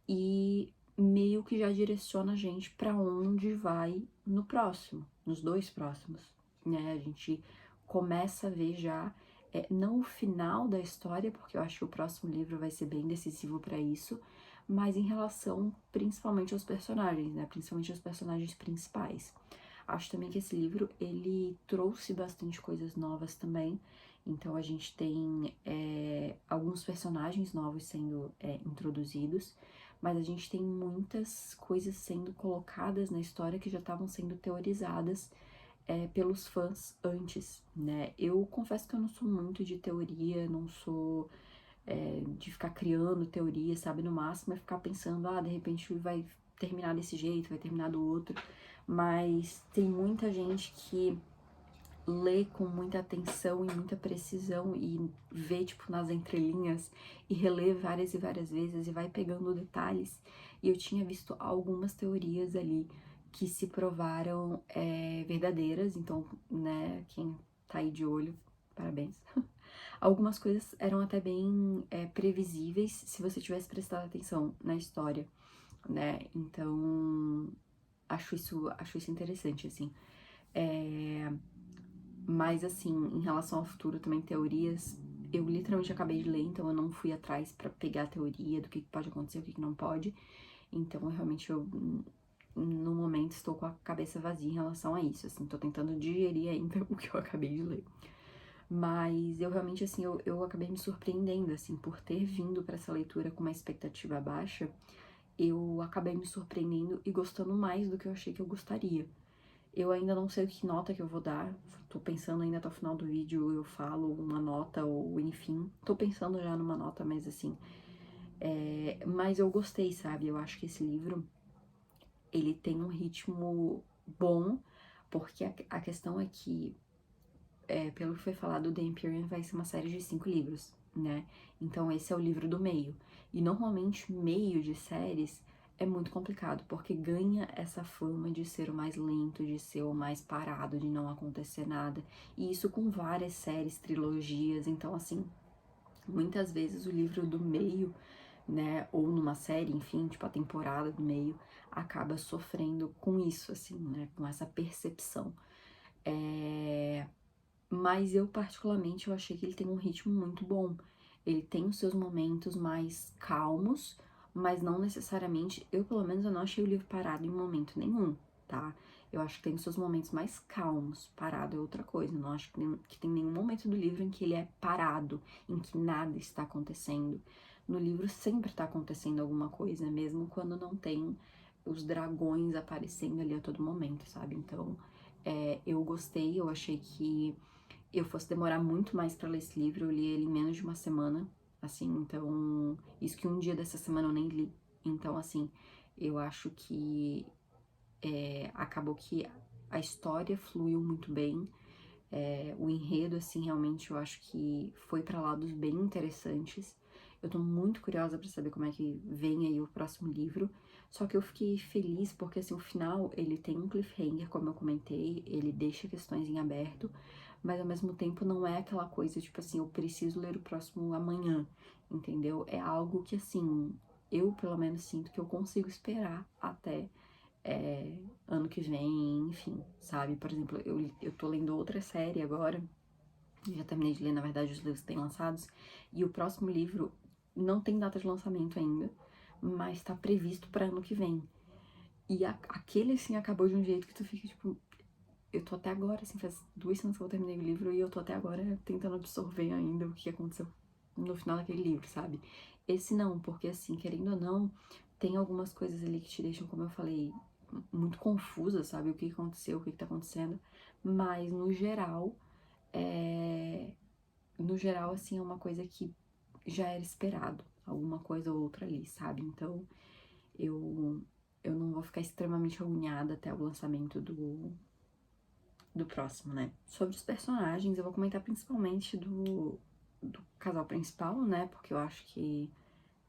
e meio que já direciona a gente para onde vai no próximo, nos dois próximos, né? A gente começa a ver já não o final da história, porque eu acho que o próximo livro vai ser bem decisivo para isso, mas em relação principalmente aos personagens, né? Principalmente aos personagens principais. Acho também que esse livro, ele trouxe bastante coisas novas também, então a gente tem alguns personagens novos sendo introduzidos, mas a gente tem muitas coisas sendo colocadas na história que já estavam sendo teorizadas pelos fãs antes, né? Eu confesso que eu não sou muito de teoria, não sou de ficar criando teoria, sabe? No máximo é ficar pensando, ah, de repente vai terminar desse jeito, vai terminar do outro, mas tem muita gente que lê com muita atenção e muita precisão e vê, tipo, nas entrelinhas e relê várias e várias vezes e vai pegando detalhes. E eu tinha visto algumas teorias ali que se provaram verdadeiras, então, né, quem tá aí de olho, parabéns. Algumas coisas eram até bem previsíveis se você tivesse prestado atenção na história, né? Então, acho isso interessante, assim. Mas, assim, em relação ao futuro, também teorias, eu literalmente acabei de ler, então eu não fui atrás pra pegar a teoria do que pode acontecer, o que não pode. Então, no momento, estou com a cabeça vazia em relação a isso, assim, tô tentando digerir ainda o que eu acabei de ler. Mas eu realmente, assim, eu acabei me surpreendendo, assim, por ter vindo pra essa leitura com uma expectativa baixa, eu acabei me surpreendendo e gostando mais do que eu achei que eu gostaria. Eu ainda não sei que nota que eu vou dar, tô pensando ainda até o final do vídeo, eu falo uma nota ou enfim, tô pensando já numa nota, mas assim, mas eu gostei, sabe? Eu acho que esse livro, ele tem um ritmo bom, porque a questão é que, pelo que foi falado, The Empyrean vai ser uma série de 5 livros, né? Então esse é o livro do meio. E normalmente meio de séries é muito complicado, porque ganha essa fama de ser o mais lento, de ser o mais parado, de não acontecer nada. E isso com várias séries, trilogias, então assim, muitas vezes o livro do meio, né, ou numa série, enfim, tipo a temporada do meio, acaba sofrendo com isso, assim, né, com essa percepção. Mas eu, particularmente, eu achei que ele tem um ritmo muito bom. Ele tem os seus momentos mais calmos, mas não necessariamente, eu pelo menos eu não achei o livro parado em momento nenhum, tá? Eu acho que tem os seus momentos mais calmos. Parado é outra coisa. Eu não acho que tem nenhum momento do livro em que ele é parado, em que nada está acontecendo. No livro sempre está acontecendo alguma coisa, mesmo quando não tem os dragões aparecendo ali a todo momento, sabe? Então, eu gostei, eu achei que eu fosse demorar muito mais pra ler esse livro. Eu li ele em menos de uma semana, assim, então, isso que um dia dessa semana eu nem li. Então, assim, eu acho que acabou que a história fluiu muito bem. O enredo, assim, realmente eu acho que foi pra lados bem interessantes. Eu tô muito curiosa pra saber como é que vem aí o próximo livro. Só que eu fiquei feliz porque, assim, o final, ele tem um cliffhanger, como eu comentei, ele deixa questões em aberto, mas ao mesmo tempo não é aquela coisa, tipo assim, eu preciso ler o próximo amanhã, entendeu? É algo que, assim, eu pelo menos sinto que eu consigo esperar até ano que vem, enfim, sabe? Por exemplo, eu tô lendo outra série agora, já terminei de ler, na verdade, os livros que têm lançados, e o próximo livro não tem data de lançamento ainda, mas tá previsto para ano que vem. E aquele, assim, acabou de um jeito que tu fica, tipo, eu tô até agora, assim, faz 2 semanas que eu terminei o livro e eu tô até agora tentando absorver ainda o que aconteceu no final daquele livro, sabe? Esse não, porque assim, querendo ou não, tem algumas coisas ali que te deixam, como eu falei, muito confusa, sabe? O que aconteceu, o que tá acontecendo, mas é... no geral, assim, é uma coisa que já era esperado, alguma coisa ou outra ali, sabe? Então, eu, eu não vou ficar extremamente agoniada até o lançamento do próximo, né? Sobre os personagens, eu vou comentar principalmente do casal principal, né? Porque eu acho que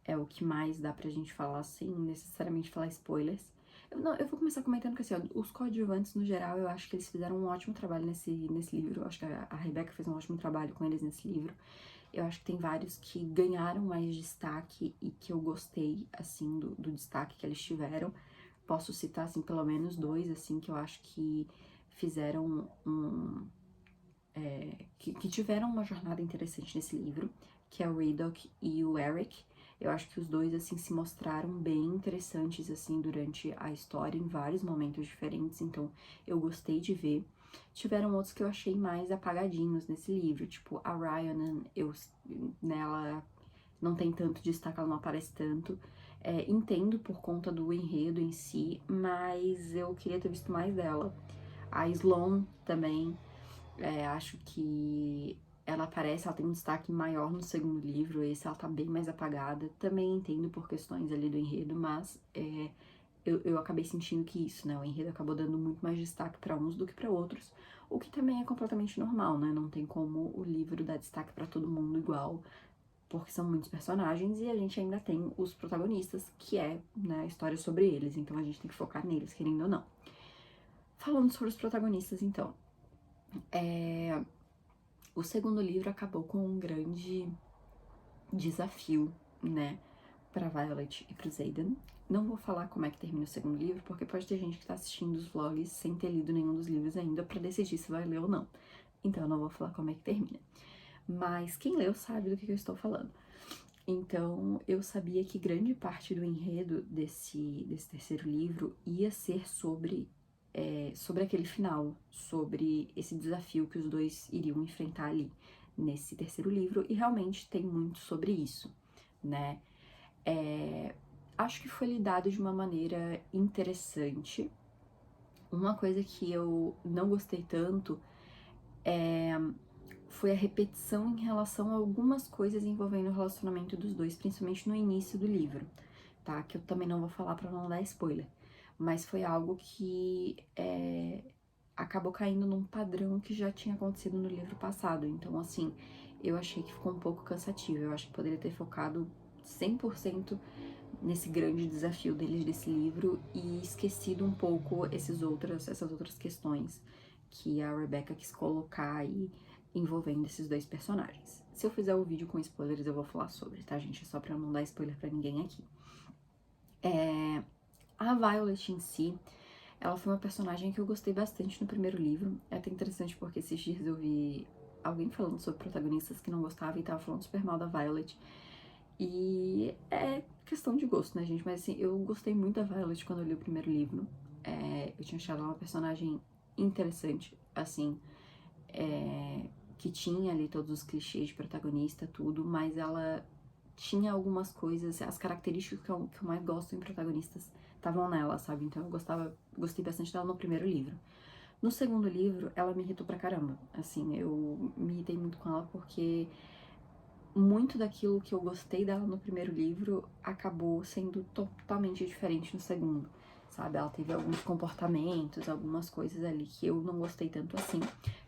é o que mais dá pra gente falar sem necessariamente falar spoilers. Eu vou começar comentando que assim, ó, os coadjuvantes no geral, eu acho que eles fizeram um ótimo trabalho nesse livro. Eu acho que a Rebecca fez um ótimo trabalho com eles nesse livro. Eu acho que tem vários que ganharam mais destaque e que eu gostei, assim, do destaque que eles tiveram. Posso citar, assim, pelo menos dois, assim, que eu acho que fizeram que tiveram uma jornada interessante nesse livro, que é o Ridoc e o Eric. Eu acho que os dois, assim, se mostraram bem interessantes, assim, durante a história, em vários momentos diferentes, então eu gostei de ver. Tiveram outros que eu achei mais apagadinhos nesse livro, tipo a Ryan, nela não tem tanto destaque, ela não aparece tanto. Entendo por conta do enredo em si, mas eu queria ter visto mais dela. A Sloane também, acho que ela aparece, ela tem um destaque maior no segundo livro, esse ela tá bem mais apagada. Também entendo por questões ali do enredo, mas eu acabei sentindo que isso, né? O enredo acabou dando muito mais destaque pra uns do que pra outros, o que também é completamente normal, né? Não tem como o livro dar destaque pra todo mundo igual, porque são muitos personagens e a gente ainda tem os protagonistas, que é, né, a história sobre eles, então a gente tem que focar neles, querendo ou não. Falando sobre os protagonistas, então, o segundo livro acabou com um grande desafio, né, para Violet e pro Xaden. Não vou falar como é que termina o segundo livro, porque pode ter gente que tá assistindo os vlogs sem ter lido nenhum dos livros ainda para decidir se vai ler ou não. Então eu não vou falar como é que termina. Mas quem leu sabe do que eu estou falando. Então eu sabia que grande parte do enredo desse terceiro livro ia ser sobre aquele final, sobre esse desafio que os dois iriam enfrentar ali nesse terceiro livro, e realmente tem muito sobre isso, né? Acho que foi lidado de uma maneira interessante. Uma coisa que eu não gostei tanto foi a repetição em relação a algumas coisas envolvendo o relacionamento dos dois, principalmente no início do livro, tá? Que eu também não vou falar pra não dar spoiler. Mas foi algo que acabou caindo num padrão que já tinha acontecido no livro passado. Então, assim, eu achei que ficou um pouco cansativo. Eu acho que poderia ter focado 100% nesse grande desafio deles desse livro e esquecido um pouco essas outras questões que a Rebecca quis colocar aí envolvendo esses dois personagens. Se eu fizer o vídeo com spoilers, eu vou falar sobre, tá, gente? É só pra não dar spoiler pra ninguém aqui. A Violet em si, Ela foi uma personagem que eu gostei bastante no primeiro livro. É até interessante porque esses dias eu vi alguém falando sobre protagonistas que não gostavam e tava falando super mal da Violet. E é questão de gosto, né, gente? Mas assim, eu gostei muito da Violet quando eu li o primeiro livro. Eu tinha achado ela uma personagem interessante, assim, que tinha ali todos os clichês de protagonista, tudo, mas ela tinha algumas coisas, as características que eu mais gosto em protagonistas estavam nela, sabe? Então eu gostei bastante dela no primeiro livro. No segundo livro, ela me irritou pra caramba. Assim, eu me irritei muito com ela porque muito daquilo que eu gostei dela no primeiro livro acabou sendo totalmente diferente no segundo, sabe? Ela teve alguns comportamentos, algumas coisas ali que eu não gostei tanto assim,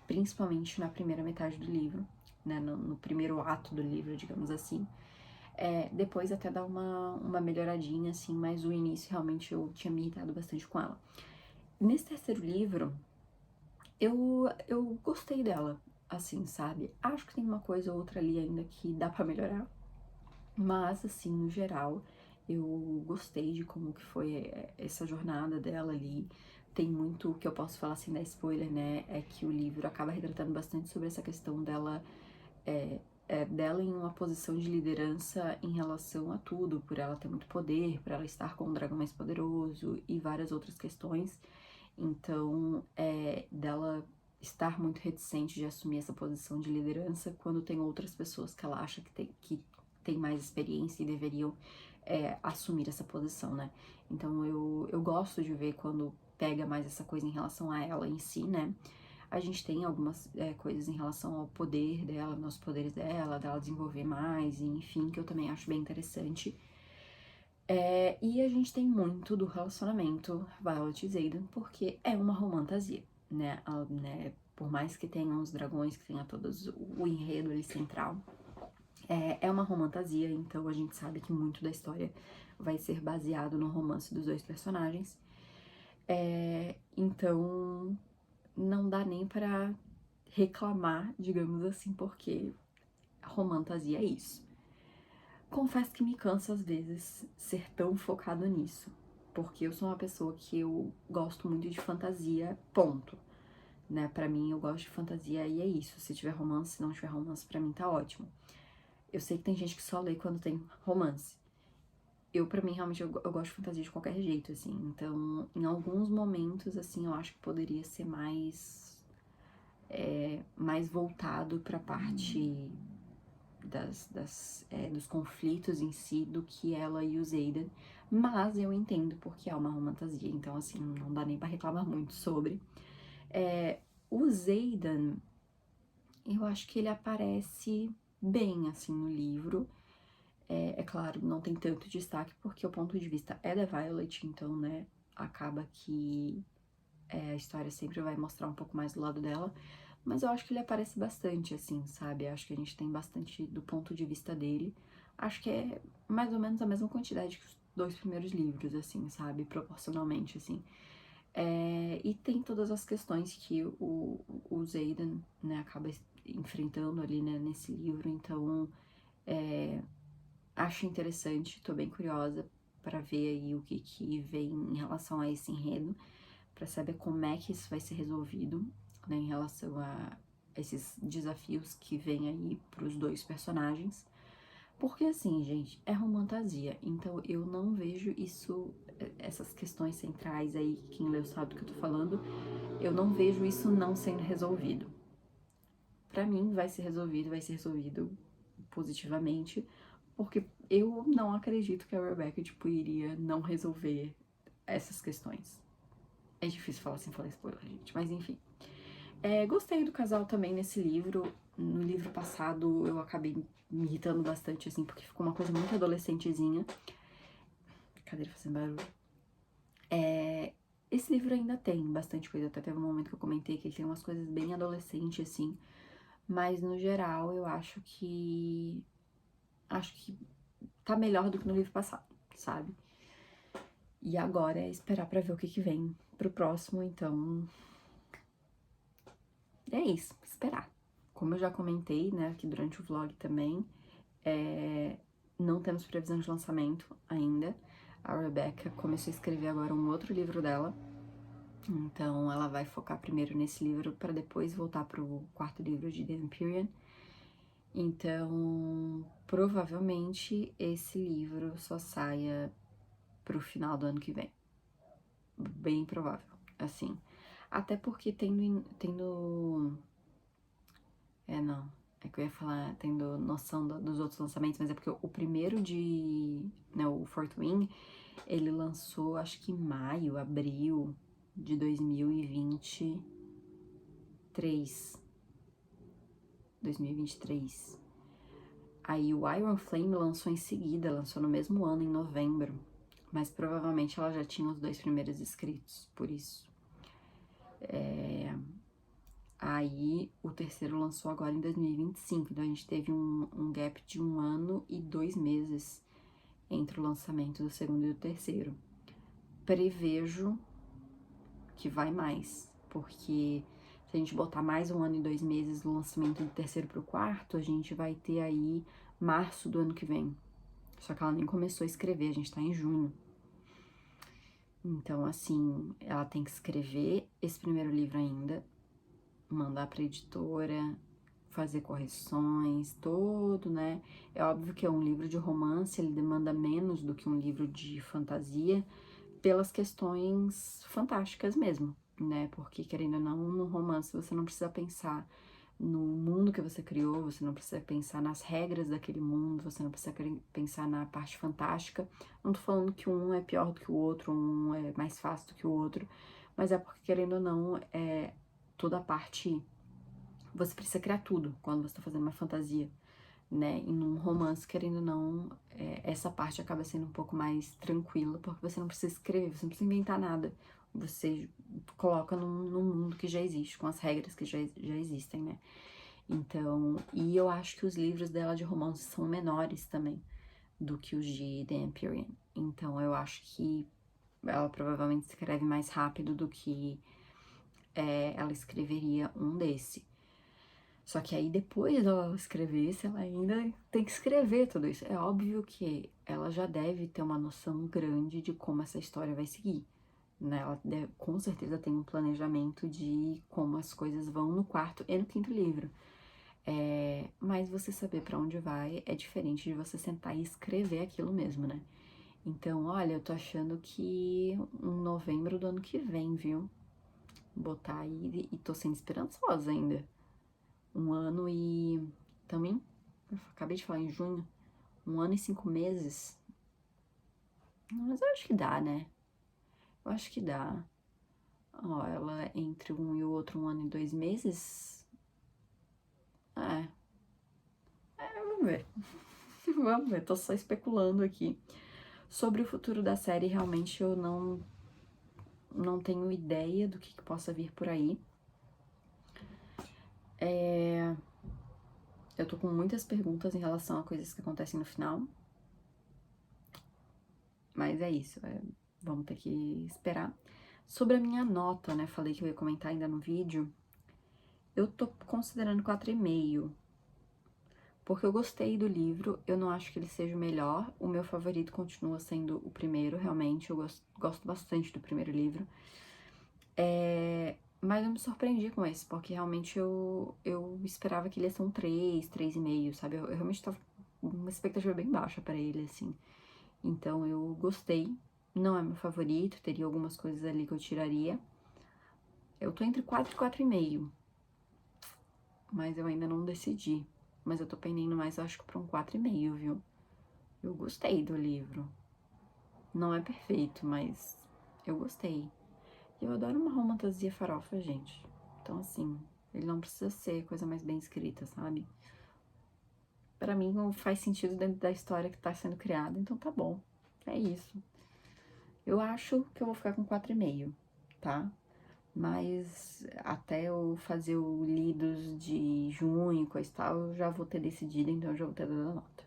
principalmente na primeira metade do livro, né? No primeiro ato do livro, digamos assim. Depois até dá uma melhoradinha, assim, mas o início realmente eu tinha me irritado bastante com ela. Nesse terceiro livro, eu gostei dela, assim, sabe? Acho que tem uma coisa ou outra ali ainda que dá pra melhorar, mas, assim, no geral, eu gostei de como que foi essa jornada dela ali. Tem muito que eu posso falar sem dar spoiler, né? É que o livro acaba retratando bastante sobre essa questão dela, dela em uma posição de liderança em relação a tudo, por ela ter muito poder, por ela estar com um dragão mais poderoso e várias outras questões. Então, dela estar muito reticente de assumir essa posição de liderança quando tem outras pessoas que ela acha que tem mais experiência e deveriam assumir essa posição, né? Então eu gosto de ver quando pega mais essa coisa em relação a ela em si, né? A gente tem algumas coisas em relação ao poder dela, nos poderes dela desenvolver mais, e, enfim, que eu também acho bem interessante. E a gente tem muito do relacionamento Violet e Xaden, porque é uma romantasia, né? Por mais que tenha os dragões, que tenha todo o enredo ali central, é uma romantasia, então a gente sabe que muito da história vai ser baseado no romance dos dois personagens. Então não dá nem pra reclamar, digamos assim, porque romantasia é isso. Confesso que me cansa às vezes ser tão focado nisso, porque eu sou uma pessoa que eu gosto muito de fantasia, ponto. Né? Pra mim, eu gosto de fantasia e é isso. Se tiver romance, se não tiver romance, pra mim tá ótimo. Eu sei que tem gente que só lê quando tem romance. Pra mim, realmente, eu gosto de fantasia de qualquer jeito, assim. Então, em alguns momentos, assim, eu acho que poderia ser mais voltado pra parte dos conflitos em si do que ela e o Xaden, mas eu entendo porque é uma romantasia, então assim, não dá nem pra reclamar muito sobre. O Xaden, eu acho que ele aparece bem, assim, no livro. É claro, não tem tanto destaque porque o ponto de vista é da Violet, então, né, acaba que a história sempre vai mostrar um pouco mais do lado dela, mas eu acho que ele aparece bastante, assim, sabe? Acho que a gente tem bastante do ponto de vista dele. Acho que é mais ou menos a mesma quantidade que os dois primeiros livros, assim, sabe? Proporcionalmente, assim. E tem todas as questões que o Xaden, né, acaba enfrentando ali, né, nesse livro, então acho interessante, tô bem curiosa pra ver aí o que vem em relação a esse enredo, pra saber como é que isso vai ser resolvido, né, em relação a esses desafios que vem aí pros dois personagens. Porque assim, gente, é romantasia, então eu não vejo isso, essas questões centrais aí, quem leu sabe do que eu tô falando, eu não vejo isso não sendo resolvido. Pra mim vai ser resolvido positivamente, porque eu não acredito que a Rebecca, tipo, iria não resolver essas questões. É difícil falar sem falar spoiler, gente, mas enfim. Gostei do casal também nesse livro. No livro passado eu acabei me irritando bastante, assim, porque ficou uma coisa muito adolescentezinha. Cadeira fazendo barulho. Esse livro ainda tem bastante coisa, até teve um momento que eu comentei que ele tem umas coisas bem adolescentes, assim. Mas no geral eu acho que tá melhor do que no livro passado, sabe? E agora é esperar pra ver o que vem pro próximo, então é isso, esperar. Como eu já comentei, né, aqui durante o vlog também, não temos previsão de lançamento ainda. A Rebecca começou a escrever agora um outro livro dela, Então, ela vai focar primeiro nesse livro para depois voltar pro quarto livro de The Empyrean. Então, provavelmente esse livro só saia pro final do ano que vem. Bem provável, assim. Até porque não. É que eu ia falar, tendo noção dos outros lançamentos, mas é porque o primeiro né, o Fourth Wing, ele lançou, acho que em maio, abril de 2023. 2023. Aí o Iron Flame lançou em seguida, lançou no mesmo ano, em novembro. Mas provavelmente ela já tinha os 2 primeiros escritos, por isso. Aí o terceiro lançou agora em 2025, então a gente teve um gap de 1 ano e 2 meses entre o lançamento do segundo e do terceiro. Prevejo que vai mais, porque se a gente botar mais 1 ano e 2 meses do lançamento do terceiro pro quarto, a gente vai ter aí março do ano que vem. Só que ela nem começou a escrever, a gente tá em junho. Então, assim, ela tem que escrever esse primeiro livro ainda, mandar pra editora, fazer correções, todo, né? É óbvio que é um livro de romance, ele demanda menos do que um livro de fantasia, pelas questões fantásticas mesmo, né? Porque, querendo ou não, no romance você não precisa pensar no mundo que você criou, você não precisa pensar nas regras daquele mundo, você não precisa pensar na parte fantástica. Não tô falando que um é pior do que o outro, um é mais fácil do que o outro, mas é porque, querendo ou não, toda a parte. Você precisa criar tudo quando você tá fazendo uma fantasia, né? E num romance, querendo ou não, essa parte acaba sendo um pouco mais tranquila, porque você não precisa escrever, você não precisa inventar nada. Você coloca num mundo que já existe, com as regras que já existem, né? Então, e eu acho que os livros dela de romance são menores também do que os de The Empyrean. Então, eu acho que ela provavelmente escreve mais rápido do que ela escreveria um desse. Só que aí depois dela escrever isso, ela ainda tem que escrever tudo isso. É óbvio que ela já deve ter uma noção grande de como essa história vai seguir, né? Ela com certeza tem um planejamento de como as coisas vão no quarto e no quinto livro. Mas você saber pra onde vai é diferente de você sentar e escrever aquilo mesmo, né? Então, olha, eu tô achando que em novembro do ano que vem, viu? Botar aí e tô sendo esperançosa ainda. 1 ano e... também, eu acabei de falar em junho, 1 ano e 5 meses. Mas eu acho que dá, né? Eu acho que dá. Ó, ela entre um e o outro 1 ano e 2 meses. Vamos ver. Vamos ver, tô só especulando aqui. Sobre o futuro da série, realmente eu não tenho ideia do que possa vir por aí. Eu tô com muitas perguntas em relação a coisas que acontecem no final. Mas é isso, vamos ter que esperar. Sobre a minha nota, né, falei que eu ia comentar ainda no vídeo. Eu tô considerando 4,5. Porque eu gostei do livro, eu não acho que ele seja o melhor. O meu favorito continua sendo o primeiro, realmente. Eu gosto bastante do primeiro livro. Mas eu me surpreendi com esse, porque realmente eu esperava que ele ia ser um 3, 3,5, sabe? Eu realmente tava com uma expectativa bem baixa pra ele, assim. Então eu gostei. Não é meu favorito, teria algumas coisas ali que eu tiraria. Eu tô entre 4 e 4,5. Mas eu ainda não decidi. Mas eu tô pendendo mais, acho que pra um 4,5, viu? Eu gostei do livro. Não é perfeito, mas eu gostei. E eu adoro uma romantasia farofa, gente. Então, assim, ele não precisa ser coisa mais bem escrita, sabe? Pra mim, não faz sentido dentro da história que tá sendo criada, então tá bom. É isso. Eu acho que eu vou ficar com 4,5, tá? Mas até eu fazer o lidos de junho, coisa e tal, eu já vou ter decidido, então eu já vou ter dado a nota.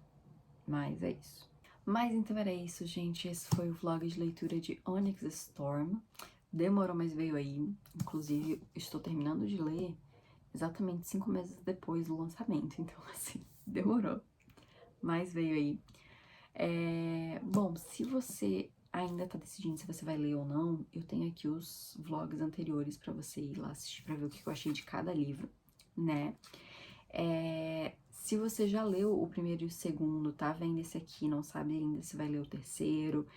Mas é isso. Mas então era isso, gente. Esse foi o vlog de leitura de Onyx Storm. Demorou, mas veio aí. Inclusive, estou terminando de ler exatamente 5 meses depois do lançamento. Então, assim, demorou. Mas veio aí. Bom, se você ainda tá decidindo se você vai ler ou não, eu tenho aqui os vlogs anteriores pra você ir lá assistir pra ver o que eu achei de cada livro, né? Se você já leu o primeiro e o segundo, tá vendo esse aqui, não sabe ainda se vai ler o terceiro,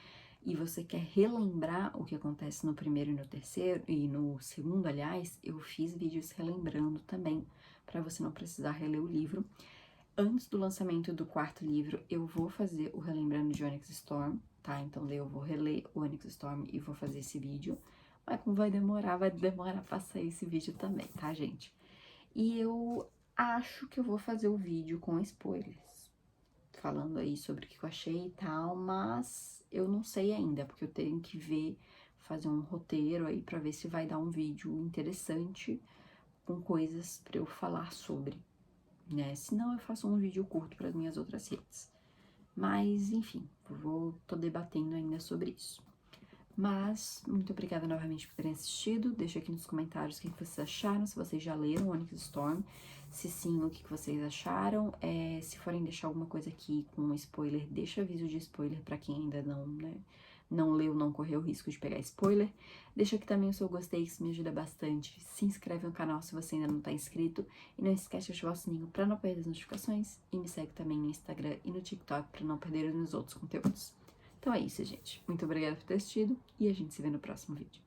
e você quer relembrar o que acontece no primeiro e no terceiro, e no segundo, aliás, eu fiz vídeos relembrando também, pra você não precisar reler o livro. Antes do lançamento do quarto livro, eu vou fazer o Relembrando de Onyx Storm, tá? Então daí eu vou reler o Onyx Storm e vou fazer esse vídeo. Mas como vai demorar pra sair esse vídeo também, tá, gente? E eu acho que eu vou fazer o vídeo com spoilers, falando aí sobre o que eu achei e tal, mas eu não sei ainda, porque eu tenho que ver, fazer um roteiro aí pra ver se vai dar um vídeo interessante com coisas pra eu falar sobre, né? Senão eu faço um vídeo curto para as minhas outras redes. Mas, enfim, tô debatendo ainda sobre isso. Mas, muito obrigada novamente por terem assistido. Deixa aqui nos comentários o que vocês acharam, se vocês já leram Onyx Storm. Se sim, o que vocês acharam. Se forem deixar alguma coisa aqui com spoiler, deixa aviso de spoiler para quem ainda não, né, não leu, não correu o risco de pegar spoiler. Deixa aqui também o seu gostei, que isso me ajuda bastante. Se inscreve no canal se você ainda não tá inscrito. E não esquece de ativar o sininho para não perder as notificações. E me segue também no Instagram e no TikTok para não perder os meus outros conteúdos. Então é isso, gente. Muito obrigada por ter assistido e a gente se vê no próximo vídeo.